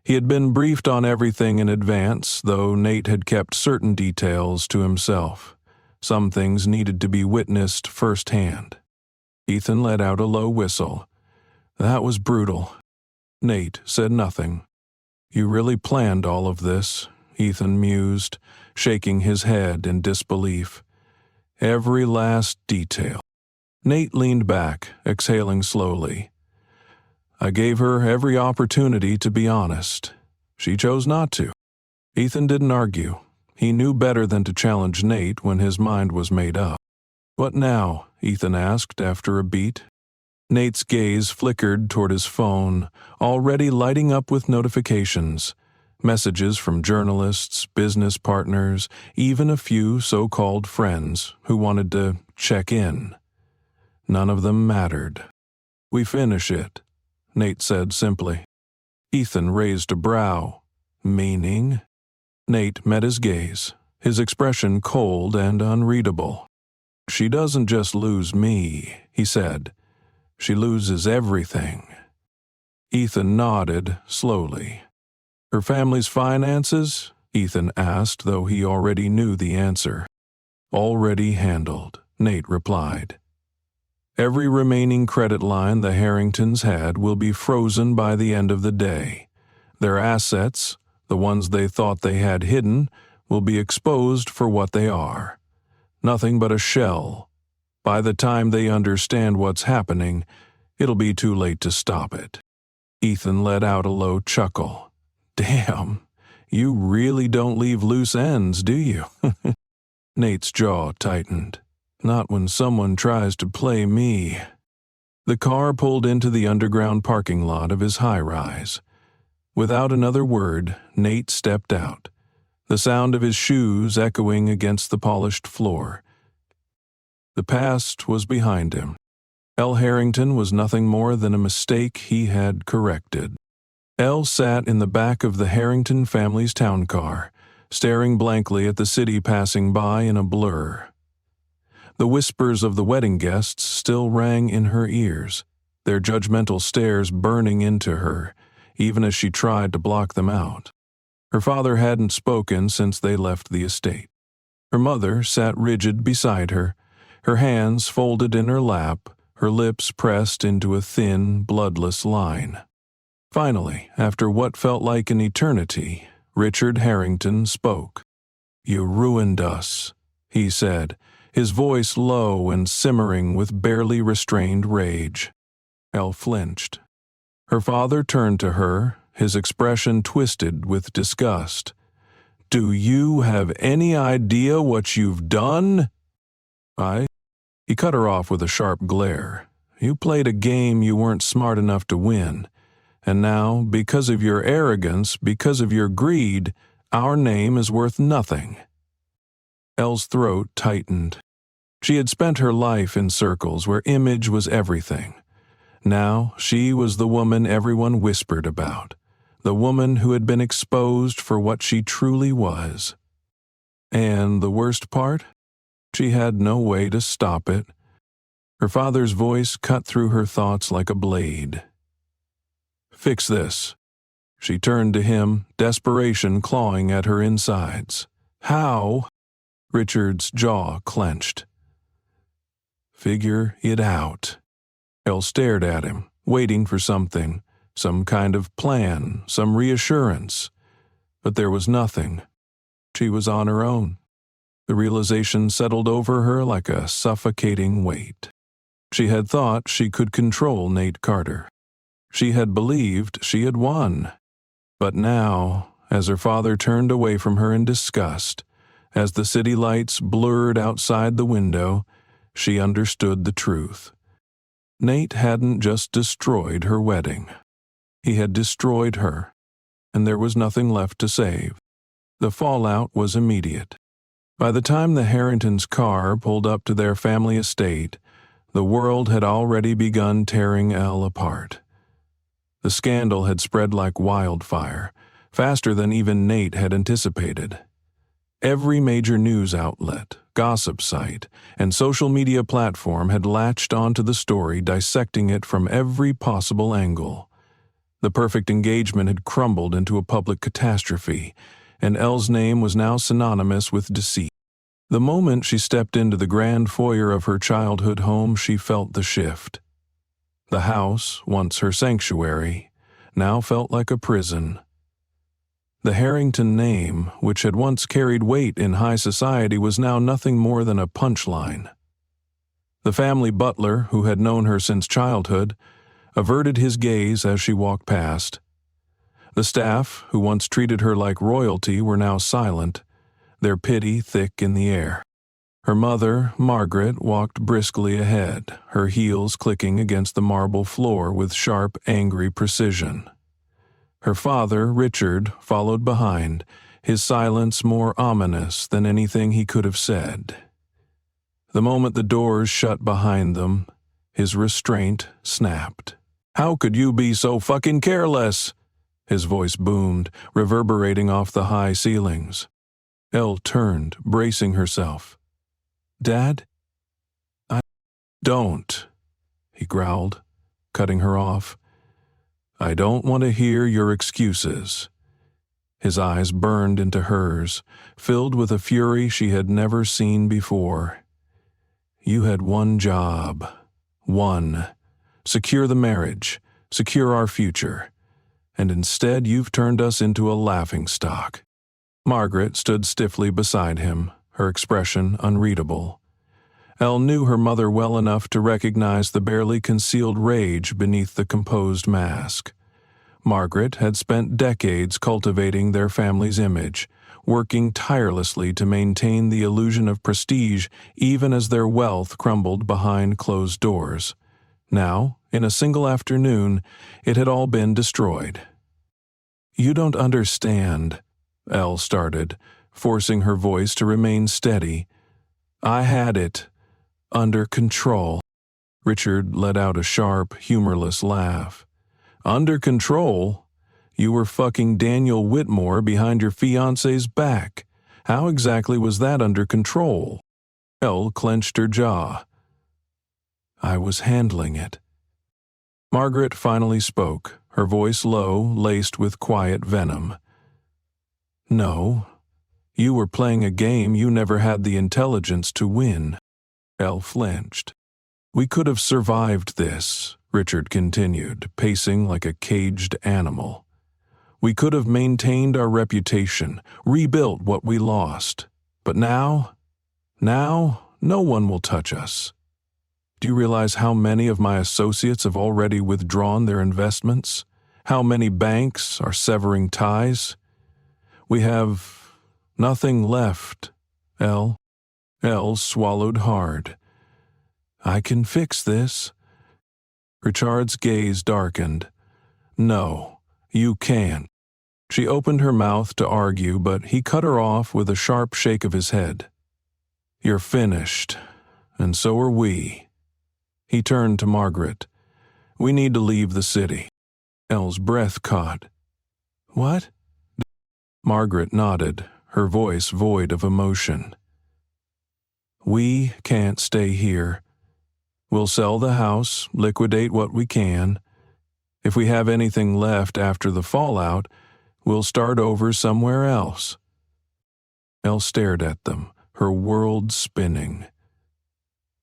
He had been briefed on everything in advance, though Nate had kept certain details to himself. Some things needed to be witnessed firsthand. Ethan let out a low whistle. That was brutal. Nate said nothing. You really planned all of this, Ethan mused, shaking his head in disbelief. Every last detail. Nate leaned back, exhaling slowly. I gave her every opportunity to be honest. She chose not to. Ethan didn't argue. He knew better than to challenge Nate when his mind was made up. What now? Ethan asked after a beat. Nate's gaze flickered toward his phone, already lighting up with notifications. Messages from journalists, business partners, even a few so-called friends who wanted to check in. None of them mattered. We finish it, Nate said simply. Ethan raised a brow. Meaning? Nate met his gaze. his expression cold and unreadable. "She doesn't just lose me," he said. "She loses everything." Ethan nodded slowly. "Her family's finances?" Ethan asked, though he already knew the answer. "Already handled," Nate replied. "Every remaining credit line the Harringtons had will be frozen by the end of the day. Their assets, the ones they thought they had hidden, will be exposed for what they are. Nothing but a shell. By the time they understand what's happening, it'll be too late to stop it." Ethan let out a low chuckle. "Damn, you really don't leave loose ends, do you?" Nate's jaw tightened. "Not when someone tries to play me." The car pulled into the underground parking lot of his high-rise. Without another word, Nate stepped out, the sound of his shoes echoing against the polished floor. The past was behind him. Elle Harrington was nothing more than a mistake he had corrected. Elle sat in the back of the Harrington family's town car, staring blankly at the city passing by in a blur. The whispers of the wedding guests still rang in her ears, their judgmental stares burning into her, even as she tried to block them out. Her father hadn't spoken since they left the estate. Her mother sat rigid beside her, her hands folded in her lap, her lips pressed into a thin, bloodless line. Finally, after what felt like an eternity, Richard Harrington spoke. "You ruined us," he said, his voice low and simmering with barely restrained rage. Elle flinched. Her father turned to her, his expression twisted with disgust. "Do you have any idea what you've done?" He cut her off with a sharp glare. "You played a game you weren't smart enough to win. And now, because of your arrogance, because of your greed, our name is worth nothing." Elle's throat tightened. She had spent her life in circles where image was everything. Now she was the woman everyone whispered about, the woman who had been exposed for what she truly was. And the worst part? She had no way to stop it. Her father's voice cut through her thoughts like a blade. "Fix this." She turned to him, desperation clawing at her insides. "How?" Richard's jaw clenched. "Figure it out." Elle stared at him, waiting for something, some kind of plan, some reassurance. But there was nothing. She was on her own. The realization settled over her like a suffocating weight. She had thought she could control Nate Carter. She had believed she had won. But now, as her father turned away from her in disgust, as the city lights blurred outside the window, she understood the truth. Nate hadn't just destroyed her wedding. He had destroyed her, and there was nothing left to save. The fallout was immediate. By the time the Harringtons' car pulled up to their family estate, the world had already begun tearing Elle apart. The scandal had spread like wildfire, faster than even Nate had anticipated. Every major news outlet, gossip site, and social media platform had latched onto the story, dissecting it from every possible angle. The perfect engagement had crumbled into a public catastrophe, and Elle's name was now synonymous with deceit. The moment she stepped into the grand foyer of her childhood home, she felt the shift. The house, once her sanctuary, now felt like a prison. The Harrington name, which had once carried weight in high society, was now nothing more than a punchline. The family butler, who had known her since childhood, averted his gaze as she walked past. The staff, who once treated her like royalty, were now silent, their pity thick in the air. Her mother, Margaret, walked briskly ahead, her heels clicking against the marble floor with sharp, angry precision. Her father, Richard, followed behind, his silence more ominous than anything he could have said. The moment the doors shut behind them, his restraint snapped. "How could you be so fucking careless?" His voice boomed, reverberating off the high ceilings. Elle turned, bracing herself. Dad? I don't, he growled, cutting her off. I don't want to hear your excuses. His eyes burned into hers, filled with a fury she had never seen before. You had one job. One. Secure the marriage, secure our future. And instead you've turned us into a laughingstock. Margaret stood stiffly beside him, her expression unreadable. Elle knew her mother well enough to recognize the barely concealed rage beneath the composed mask. Margaret had spent decades cultivating their family's image, working tirelessly to maintain the illusion of prestige even as their wealth crumbled behind closed doors. Now, in a single afternoon, it had all been destroyed. You don't understand, Elle started, forcing her voice to remain steady. I had it under control. Richard let out a sharp, humorless laugh. Under control? You were fucking Daniel Whitmore behind your fiancé's back. How exactly was that under control? Elle clenched her jaw. I was handling it. Margaret finally spoke, her voice low, laced with quiet venom. No, you were playing a game you never had the intelligence to win. Elle flinched. We could have survived this, Richard continued, pacing like a caged animal. We could have maintained our reputation, rebuilt what we lost. But now, no one will touch us. Do you realize how many of my associates have already withdrawn their investments? How many banks are severing ties? We have nothing left, Elle. Elle swallowed hard. I can fix this. Richard's gaze darkened. No, you can't. She opened her mouth to argue, but he cut her off with a sharp shake of his head. You're finished, and so are we. He turned to Margaret. We need to leave the city. Elle's breath caught. What? Margaret nodded, her voice void of emotion. We can't stay here. We'll sell the house, liquidate what we can. If we have anything left after the fallout, we'll start over somewhere else. Elle stared at them, her world spinning.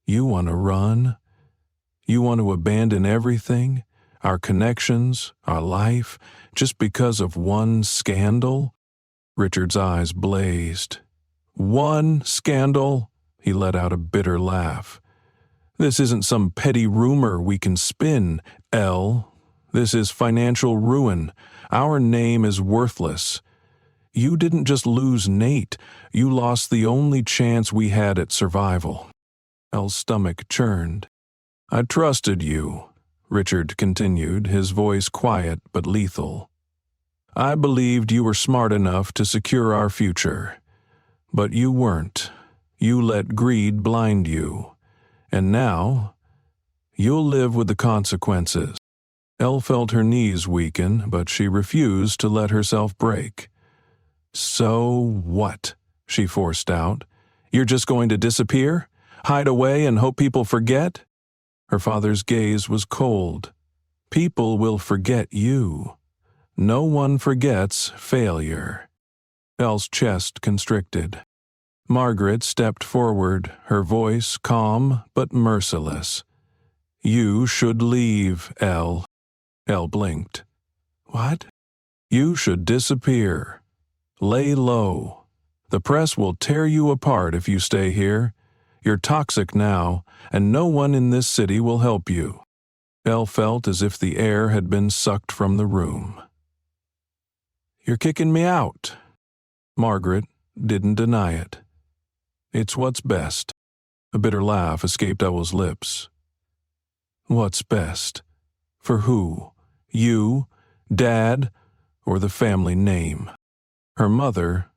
You want to run? You want to abandon everything, our connections, our life, just because of one scandal? Richard's eyes blazed. One scandal? He let out a bitter laugh. This isn't some petty rumor we can spin, Elle. This is financial ruin. Our name is worthless. You didn't just lose Nate, you lost the only chance we had at survival. Elle's stomach churned. I trusted you, Richard continued, his voice quiet but lethal. I believed you were smart enough to secure our future. But you weren't. You let greed blind you. And now, you'll live with the consequences. Elle felt her knees weaken, but she refused to let herself break. So what? She forced out. You're just going to disappear? Hide away and hope people forget? Her father's gaze was cold. People will forget you. No one forgets failure. Elle's chest constricted. Margaret stepped forward, her voice calm but merciless. You should leave, Elle. Elle blinked. What? You should disappear. Lay low. The press will tear you apart if you stay here. You're toxic now, and no one in this city will help you. Elle felt as if the air had been sucked from the room. You're kicking me out. Margaret didn't deny it. It's what's best. A bitter laugh escaped Elle's lips. What's best? For who? You, Dad, or the family name? Her mother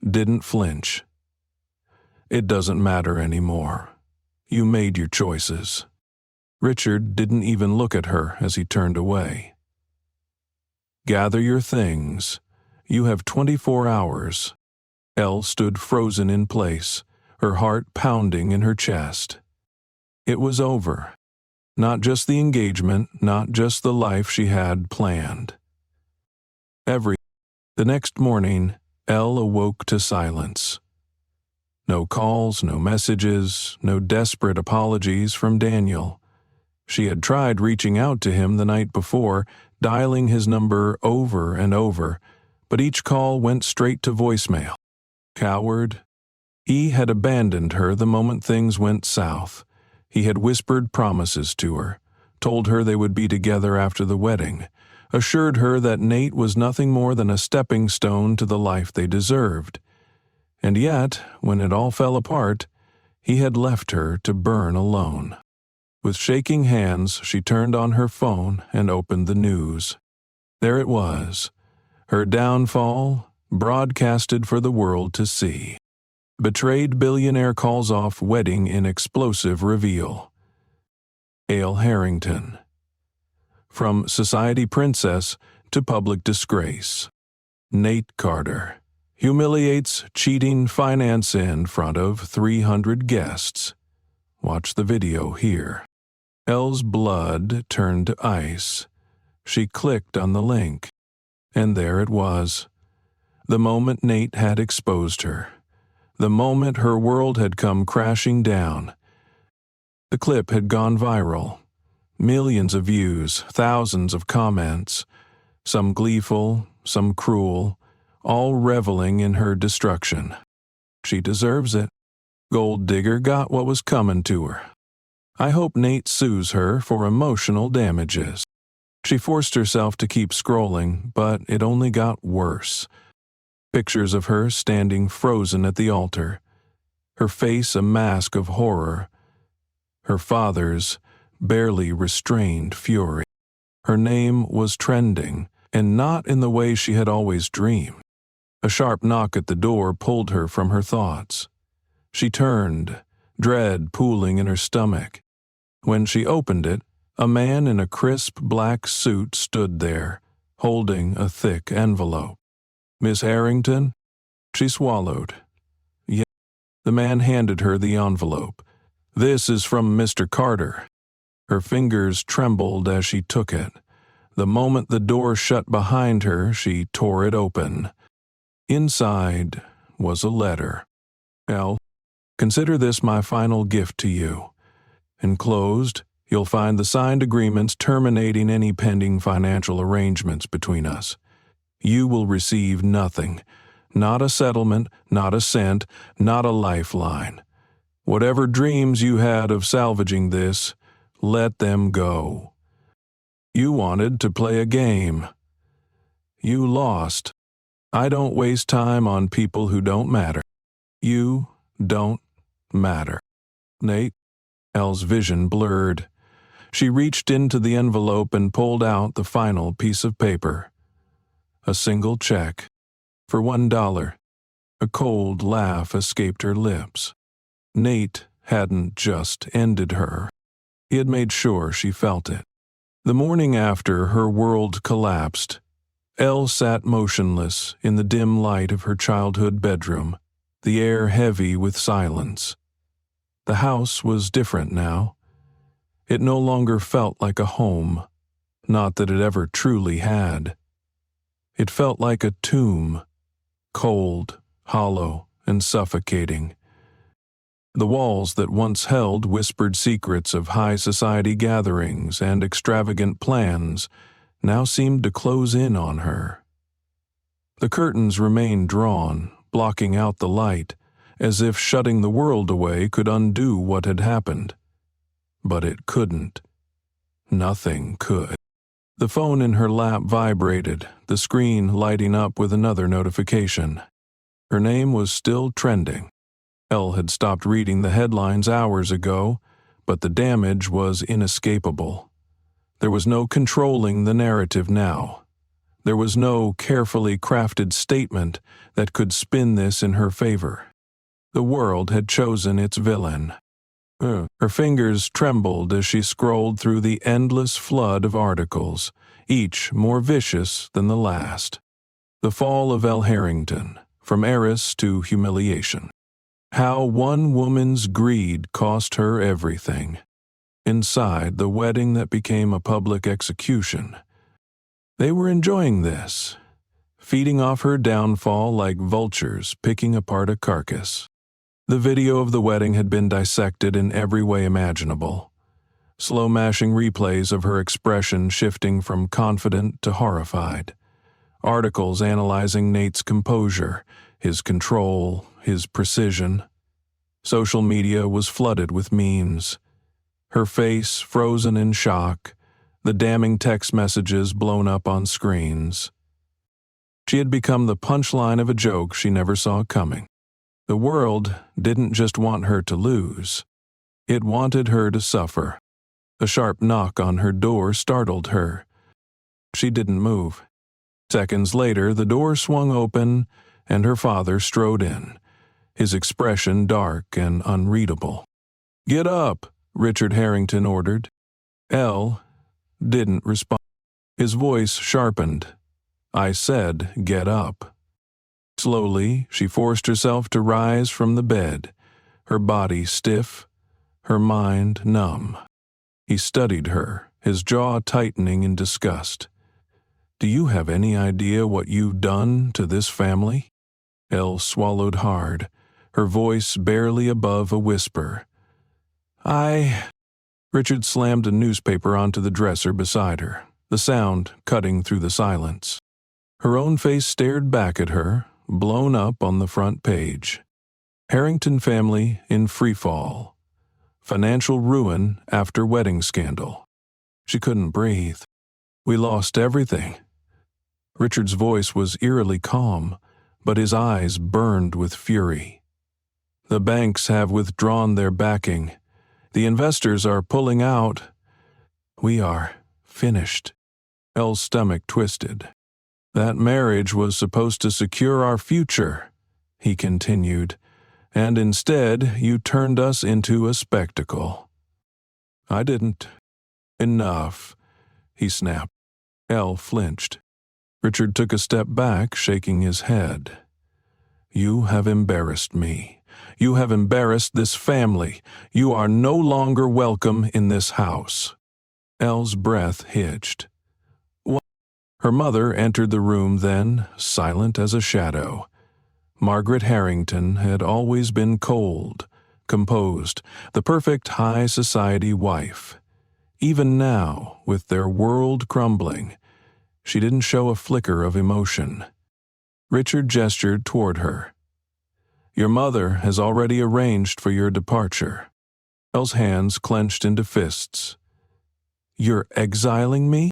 didn't flinch. It doesn't matter anymore. You made your choices. Richard didn't even look at her as he turned away. Gather your things. You have 24 hours. Elle stood frozen in place, her heart pounding in her chest. It was over. Not just the engagement, not just the life she had planned. The next morning, Elle awoke to silence. No calls, no messages, no desperate apologies from Daniel. She had tried reaching out to him the night before, dialing his number over and over, but each call went straight to voicemail. Coward. He had abandoned her the moment things went south. He had whispered promises to her, told her they would be together after the wedding, assured her that Nate was nothing more than a stepping stone to the life they deserved. And yet, when it all fell apart, he had left her to burn alone. With shaking hands, she turned on her phone and opened the news. There it was, her downfall, broadcasted for the world to see. Betrayed billionaire calls off wedding in explosive reveal. Ale Harrington. From society princess to public disgrace. Nate Carter humiliates cheating finance in front of 300 guests. Watch the video here. Elle's blood turned to ice. She clicked on the link, and there it was. The moment Nate had exposed her. The moment her world had come crashing down. The clip had gone viral. Millions of views, thousands of comments, some gleeful, some cruel, all reveling in her destruction. She deserves it. Gold digger got what was coming to her. I hope Nate sues her for emotional damages. She forced herself to keep scrolling, but it only got worse. Pictures of her standing frozen at the altar, her face a mask of horror, her father's barely restrained fury. Her name was trending, and not in the way she had always dreamed. A sharp knock at the door pulled her from her thoughts. She turned, dread pooling in her stomach. When she opened it, a man in a crisp black suit stood there, holding a thick envelope. "Miss Harrington?" She swallowed. "Yes." The man handed her the envelope. "This is from Mr. Carter." Her fingers trembled as she took it. The moment the door shut behind her, she tore it open. Inside was a letter. "Elle, consider this my final gift to you. Enclosed, you'll find the signed agreements terminating any pending financial arrangements between us. You will receive nothing, not a settlement, not a cent, not a lifeline. Whatever dreams you had of salvaging this, let them go. You wanted to play a game. You lost. I don't waste time on people who don't matter. You don't matter." Nate. Elle's vision blurred. She reached into the envelope and pulled out the final piece of paper. A single check. For $1. A cold laugh escaped her lips. Nate hadn't just ended her. He had made sure she felt it. The morning after her world collapsed, Elle sat motionless in the dim light of her childhood bedroom, the air heavy with silence. The house was different now. It no longer felt like a home, not that it ever truly had. It felt like a tomb, cold, hollow, and suffocating. The walls that once held whispered secrets of high society gatherings and extravagant plans now seemed to close in on her. The curtains remained drawn, blocking out the light, as if shutting the world away could undo what had happened. But it couldn't. Nothing could. The phone in her lap vibrated, the screen lighting up with another notification. Her name was still trending. Elle had stopped reading the headlines hours ago, but the damage was inescapable. There was no controlling the narrative now. There was no carefully crafted statement that could spin this in her favor. The world had chosen its villain. Her fingers trembled as she scrolled through the endless flood of articles, each more vicious than the last. The fall of Elle Harrington, from heiress to humiliation. How one woman's greed cost her everything. Inside the wedding that became a public execution, they were enjoying this, feeding off her downfall like vultures picking apart a carcass. The video of the wedding had been dissected in every way imaginable. Slow-mashing replays of her expression shifting from confident to horrified. Articles analyzing Nate's composure, his control, his precision. Social media was flooded with memes. Her face frozen in shock, the damning text messages blown up on screens. She had become the punchline of a joke she never saw coming. The world didn't just want her to lose. It wanted her to suffer. A sharp knock on her door startled her. She didn't move. Seconds later, the door swung open, and her father strode in, his expression dark and unreadable. "Get up," Richard Harrington ordered. Elle didn't respond. His voice sharpened. "I said, get up." Slowly, she forced herself to rise from the bed, her body stiff, her mind numb. He studied her, his jaw tightening in disgust. "Do you have any idea what you've done to this family?" Elle swallowed hard, her voice barely above a whisper. Richard slammed a newspaper onto the dresser beside her, the sound cutting through the silence. Her own face stared back at her, blown up on the front page. Harrington family in freefall. Financial ruin after wedding scandal. She couldn't breathe. "We lost everything." Richard's voice was eerily calm, but his eyes burned with fury. "The banks have withdrawn their backing. The investors are pulling out. We are finished." Elle's stomach twisted. "That marriage was supposed to secure our future," he continued, "and instead you turned us into a spectacle." "I didn't." "Enough," he snapped. Elle flinched. Richard took a step back, shaking his head. "You have embarrassed me. You have embarrassed this family. You are no longer welcome in this house." Elle's breath hitched. What? Her mother entered the room then, silent as a shadow. Margaret Harrington had always been cold, composed, the perfect high society wife. Even now, with their world crumbling, she didn't show a flicker of emotion. Richard gestured toward her. "Your mother has already arranged for your departure." Elle's hands clenched into fists. "You're exiling me?"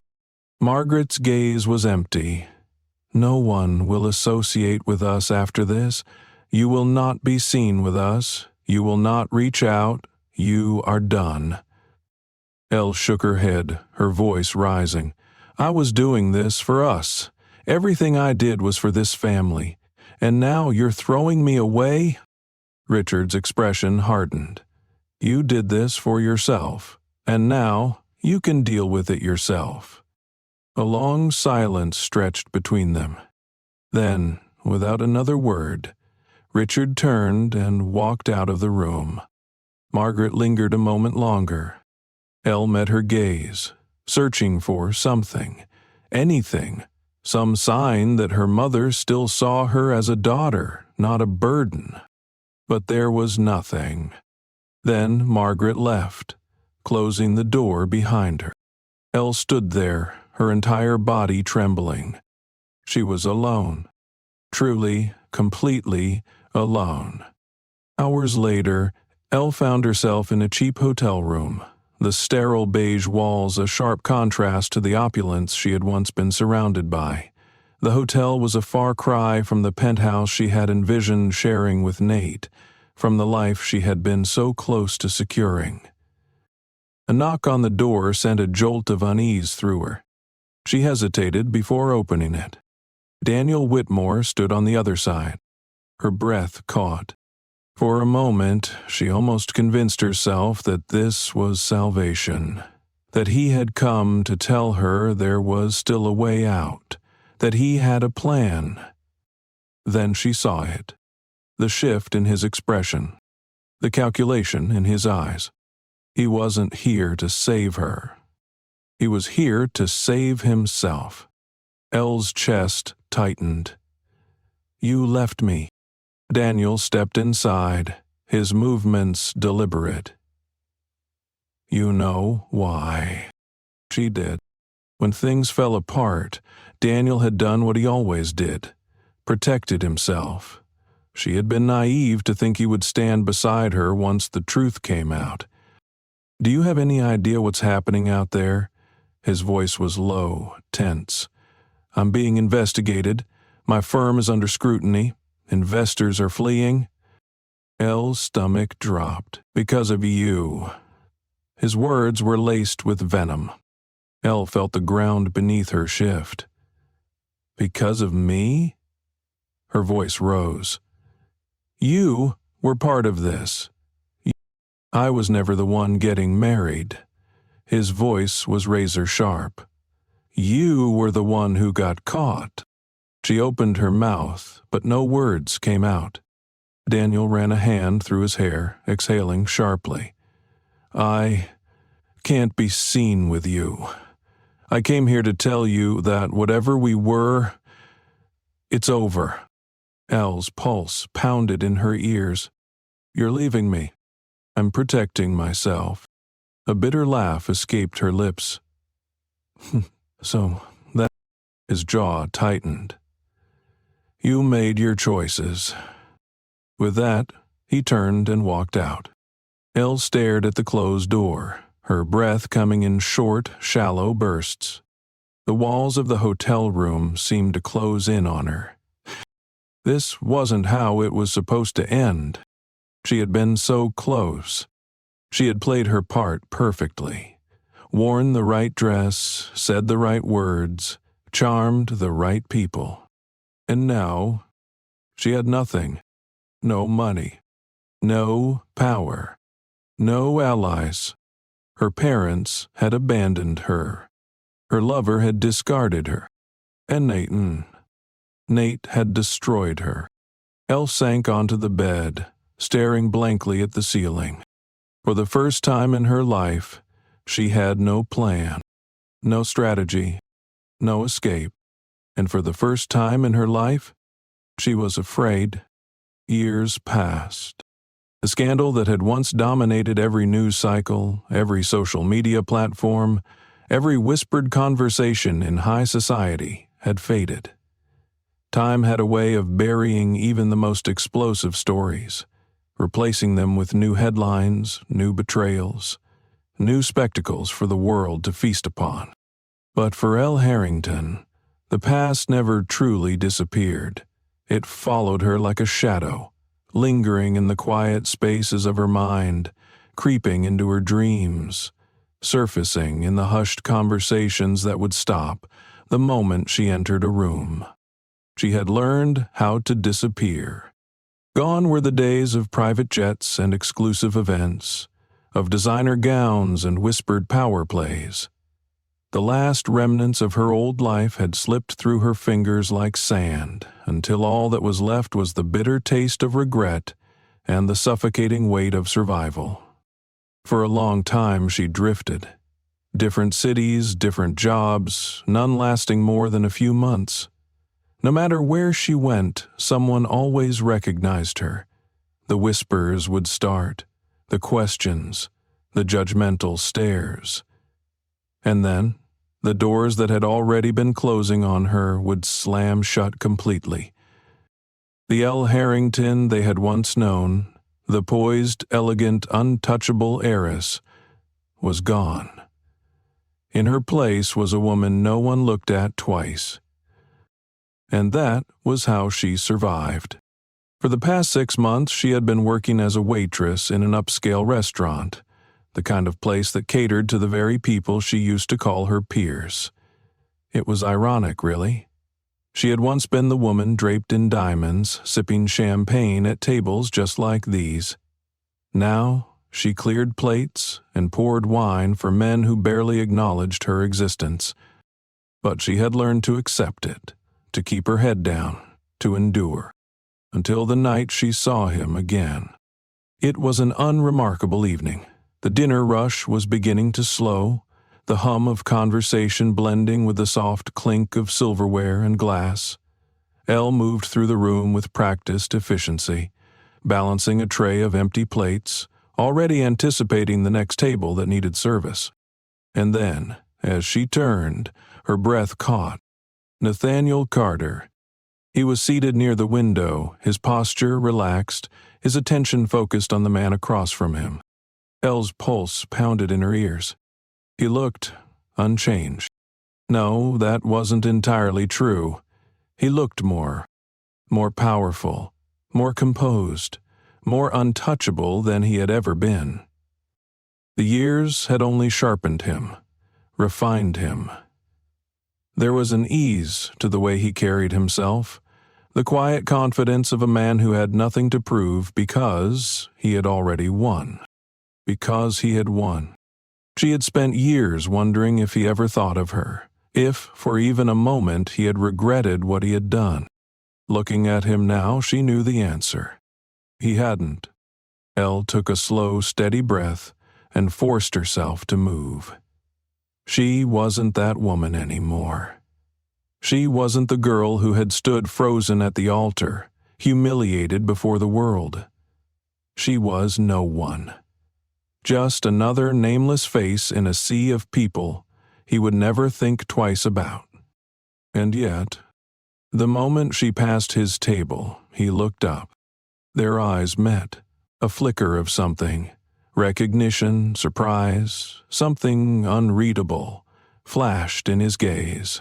Margaret's gaze was empty. "No one will associate with us after this. You will not be seen with us. You will not reach out. You are done." Elle shook her head, her voice rising. "I was doing this for us. Everything I did was for this family. And now you're throwing me away?" Richard's expression hardened. "You did this for yourself, and now you can deal with it yourself." A long silence stretched between them. Then, without another word, Richard turned and walked out of the room. Margaret lingered a moment longer. Elle met her gaze, searching for something, anything, some sign that her mother still saw her as a daughter, not a burden. But there was nothing. Then Margaret left, closing the door behind her. Elle stood there, her entire body trembling. She was alone. Truly, completely alone. Hours later, Elle found herself in a cheap hotel room, the sterile beige walls a sharp contrast to the opulence she had once been surrounded by. The hotel was a far cry from the penthouse she had envisioned sharing with Nate, from the life she had been so close to securing. A knock on the door sent a jolt of unease through her. She hesitated before opening it. Daniel Whitmore stood on the other side. Her breath caught. For a moment, she almost convinced herself that this was salvation, that he had come to tell her there was still a way out, that he had a plan. Then she saw it. The shift in his expression. The calculation in his eyes. He wasn't here to save her. He was here to save himself. Elle's chest tightened. "You left me." Daniel stepped inside, his movements deliberate. "You know why." She did. When things fell apart, Daniel had done what he always did, protected himself. She had been naive to think he would stand beside her once the truth came out. "Do you have any idea what's happening out there?" His voice was low, tense. "I'm being investigated. My firm is under scrutiny. Investors are fleeing." Elle's stomach dropped. "Because of you." His words were laced with venom. Elle felt the ground beneath her shift. "Because of me?" Her voice rose. "You were part of this. I was never the one getting married." His voice was razor sharp. "You were the one who got caught." She opened her mouth, but no words came out. Daniel ran a hand through his hair, exhaling sharply. "I can't be seen with you. I came here to tell you that whatever we were, it's over." Elle's pulse pounded in her ears. "You're leaving me." "I'm protecting myself." A bitter laugh escaped her lips. "So that..." His jaw tightened. "You made your choices." With that, he turned and walked out. Elle stared at the closed door, her breath coming in short, shallow bursts. The walls of the hotel room seemed to close in on her. This wasn't how it was supposed to end. She had been so close. She had played her part perfectly, worn the right dress, said the right words, charmed the right people. And now, she had nothing. No money. No power. No allies. Her parents had abandoned her. Her lover had discarded her. And Nate had destroyed her. Elle sank onto the bed, staring blankly at the ceiling. For the first time in her life, she had no plan, no strategy, no escape. And for the first time in her life, she was afraid. Years passed. The scandal that had once dominated every news cycle, every social media platform, every whispered conversation in high society had faded. Time had a way of burying even the most explosive stories, replacing them with new headlines, new betrayals, new spectacles for the world to feast upon. But for Elle Harrington, the past never truly disappeared. It followed her like a shadow, lingering in the quiet spaces of her mind, creeping into her dreams, surfacing in the hushed conversations that would stop the moment she entered a room. She had learned how to disappear. Gone were the days of private jets and exclusive events, of designer gowns and whispered power plays. The last remnants of her old life had slipped through her fingers like sand, until all that was left was the bitter taste of regret and the suffocating weight of survival. For a long time she drifted. Different cities, different jobs, none lasting more than a few months. No matter where she went, someone always recognized her. The whispers would start, the questions, the judgmental stares. And then, the doors that had already been closing on her would slam shut completely. The Elle Harrington they had once known, the poised, elegant, untouchable heiress, was gone. In her place was a woman no one looked at twice. And that was how she survived. For the past 6 months, she had been working as a waitress in an upscale restaurant, the kind of place that catered to the very people she used to call her peers. It was ironic, really. She had once been the woman draped in diamonds, sipping champagne at tables just like these. Now, she cleared plates and poured wine for men who barely acknowledged her existence. But she had learned to accept it, to keep her head down, to endure. until the night she saw him again. It was an unremarkable evening. The dinner rush was beginning to slow, the hum of conversation blending with the soft clink of silverware and glass. Elle moved through the room with practiced efficiency, balancing a tray of empty plates, already anticipating the next table that needed service. And then, as she turned, her breath caught Nathaniel Carter. He was seated near the window, his posture relaxed, his attention focused on the man across from him. Elle's pulse pounded in her ears. He looked unchanged. No, that wasn't entirely true. He looked more powerful, more composed, more untouchable than he had ever been. The years had only sharpened him, refined him. There was an ease to the way he carried himself, the quiet confidence of a man who had nothing to prove because he had already won. Because he had won. She had spent years wondering if he ever thought of her, if, for even a moment, he had regretted what he had done. Looking at him now, she knew the answer. He hadn't. Elle took a slow, steady breath and forced herself to move. She wasn't that woman anymore. She wasn't the girl who had stood frozen at the altar, humiliated before the world. She was no one. Just another nameless face in a sea of people he would never think twice about. And yet, the moment she passed his table, he looked up. Their eyes met, a flicker of something, recognition, surprise, something unreadable, flashed in his gaze.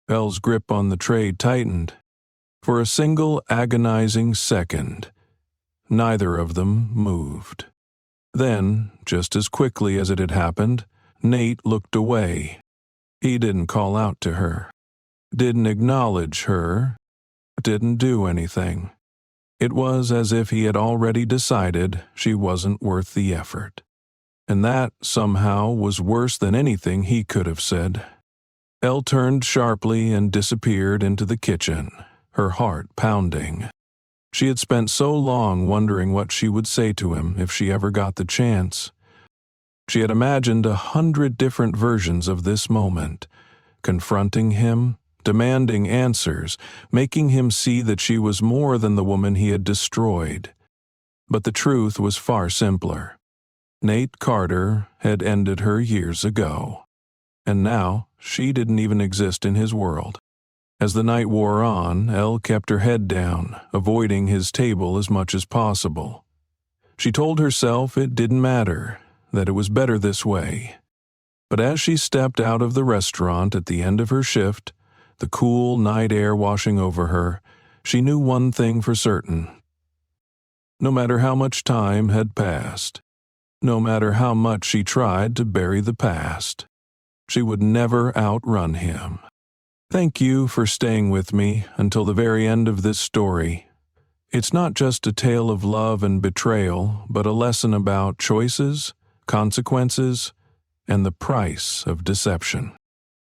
Elle's grip on the tray tightened. For a single agonizing second, neither of them moved. Then, just as quickly as it had happened, Nate looked away. He didn't call out to her, didn't acknowledge her, didn't do anything. It was as if he had already decided she wasn't worth the effort. And that, somehow, was worse than anything he could have said. Elle turned sharply and disappeared into the kitchen, her heart pounding. She had spent so long wondering what she would say to him if she ever got the chance. She had imagined 100 different versions of this moment, confronting him, demanding answers, making him see that she was more than the woman he had destroyed. But the truth was far simpler. Nate Carter had ended her years ago, and now she didn't even exist in his world. As the night wore on, Elle kept her head down, avoiding his table as much as possible. She told herself it didn't matter, that it was better this way. But as she stepped out of the restaurant at the end of her shift, the cool night air washing over her, she knew one thing for certain. No matter how much time had passed, no matter how much she tried to bury the past, she would never outrun him. Thank you for staying with me until the very end of this story. It's not just a tale of love and betrayal, but a lesson about choices, consequences, and the price of deception.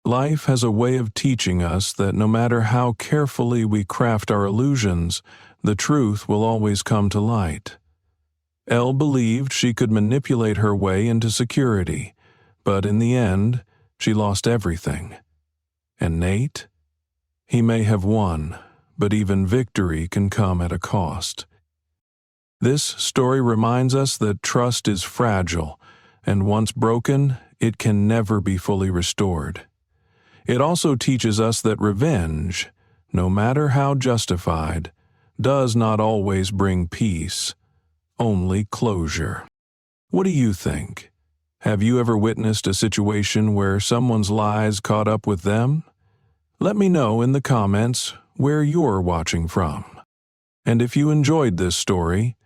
Life has a way of teaching us that no matter how carefully we craft our illusions, the truth will always come to light. Elle believed she could manipulate her way into security, but in the end, she lost everything. And Nate? He may have won, but even victory can come at a cost. This story reminds us that trust is fragile, and once broken, it can never be fully restored. It also teaches us that revenge, no matter how justified, does not always bring peace, only closure. What do you think? Have you ever witnessed a situation where someone's lies caught up with them? Let me know in the comments where you're watching from. And if you enjoyed this story,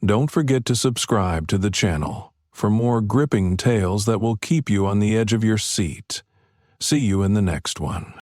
don't forget to subscribe to the channel for more gripping tales that will keep you on the edge of your seat. See you in the next one.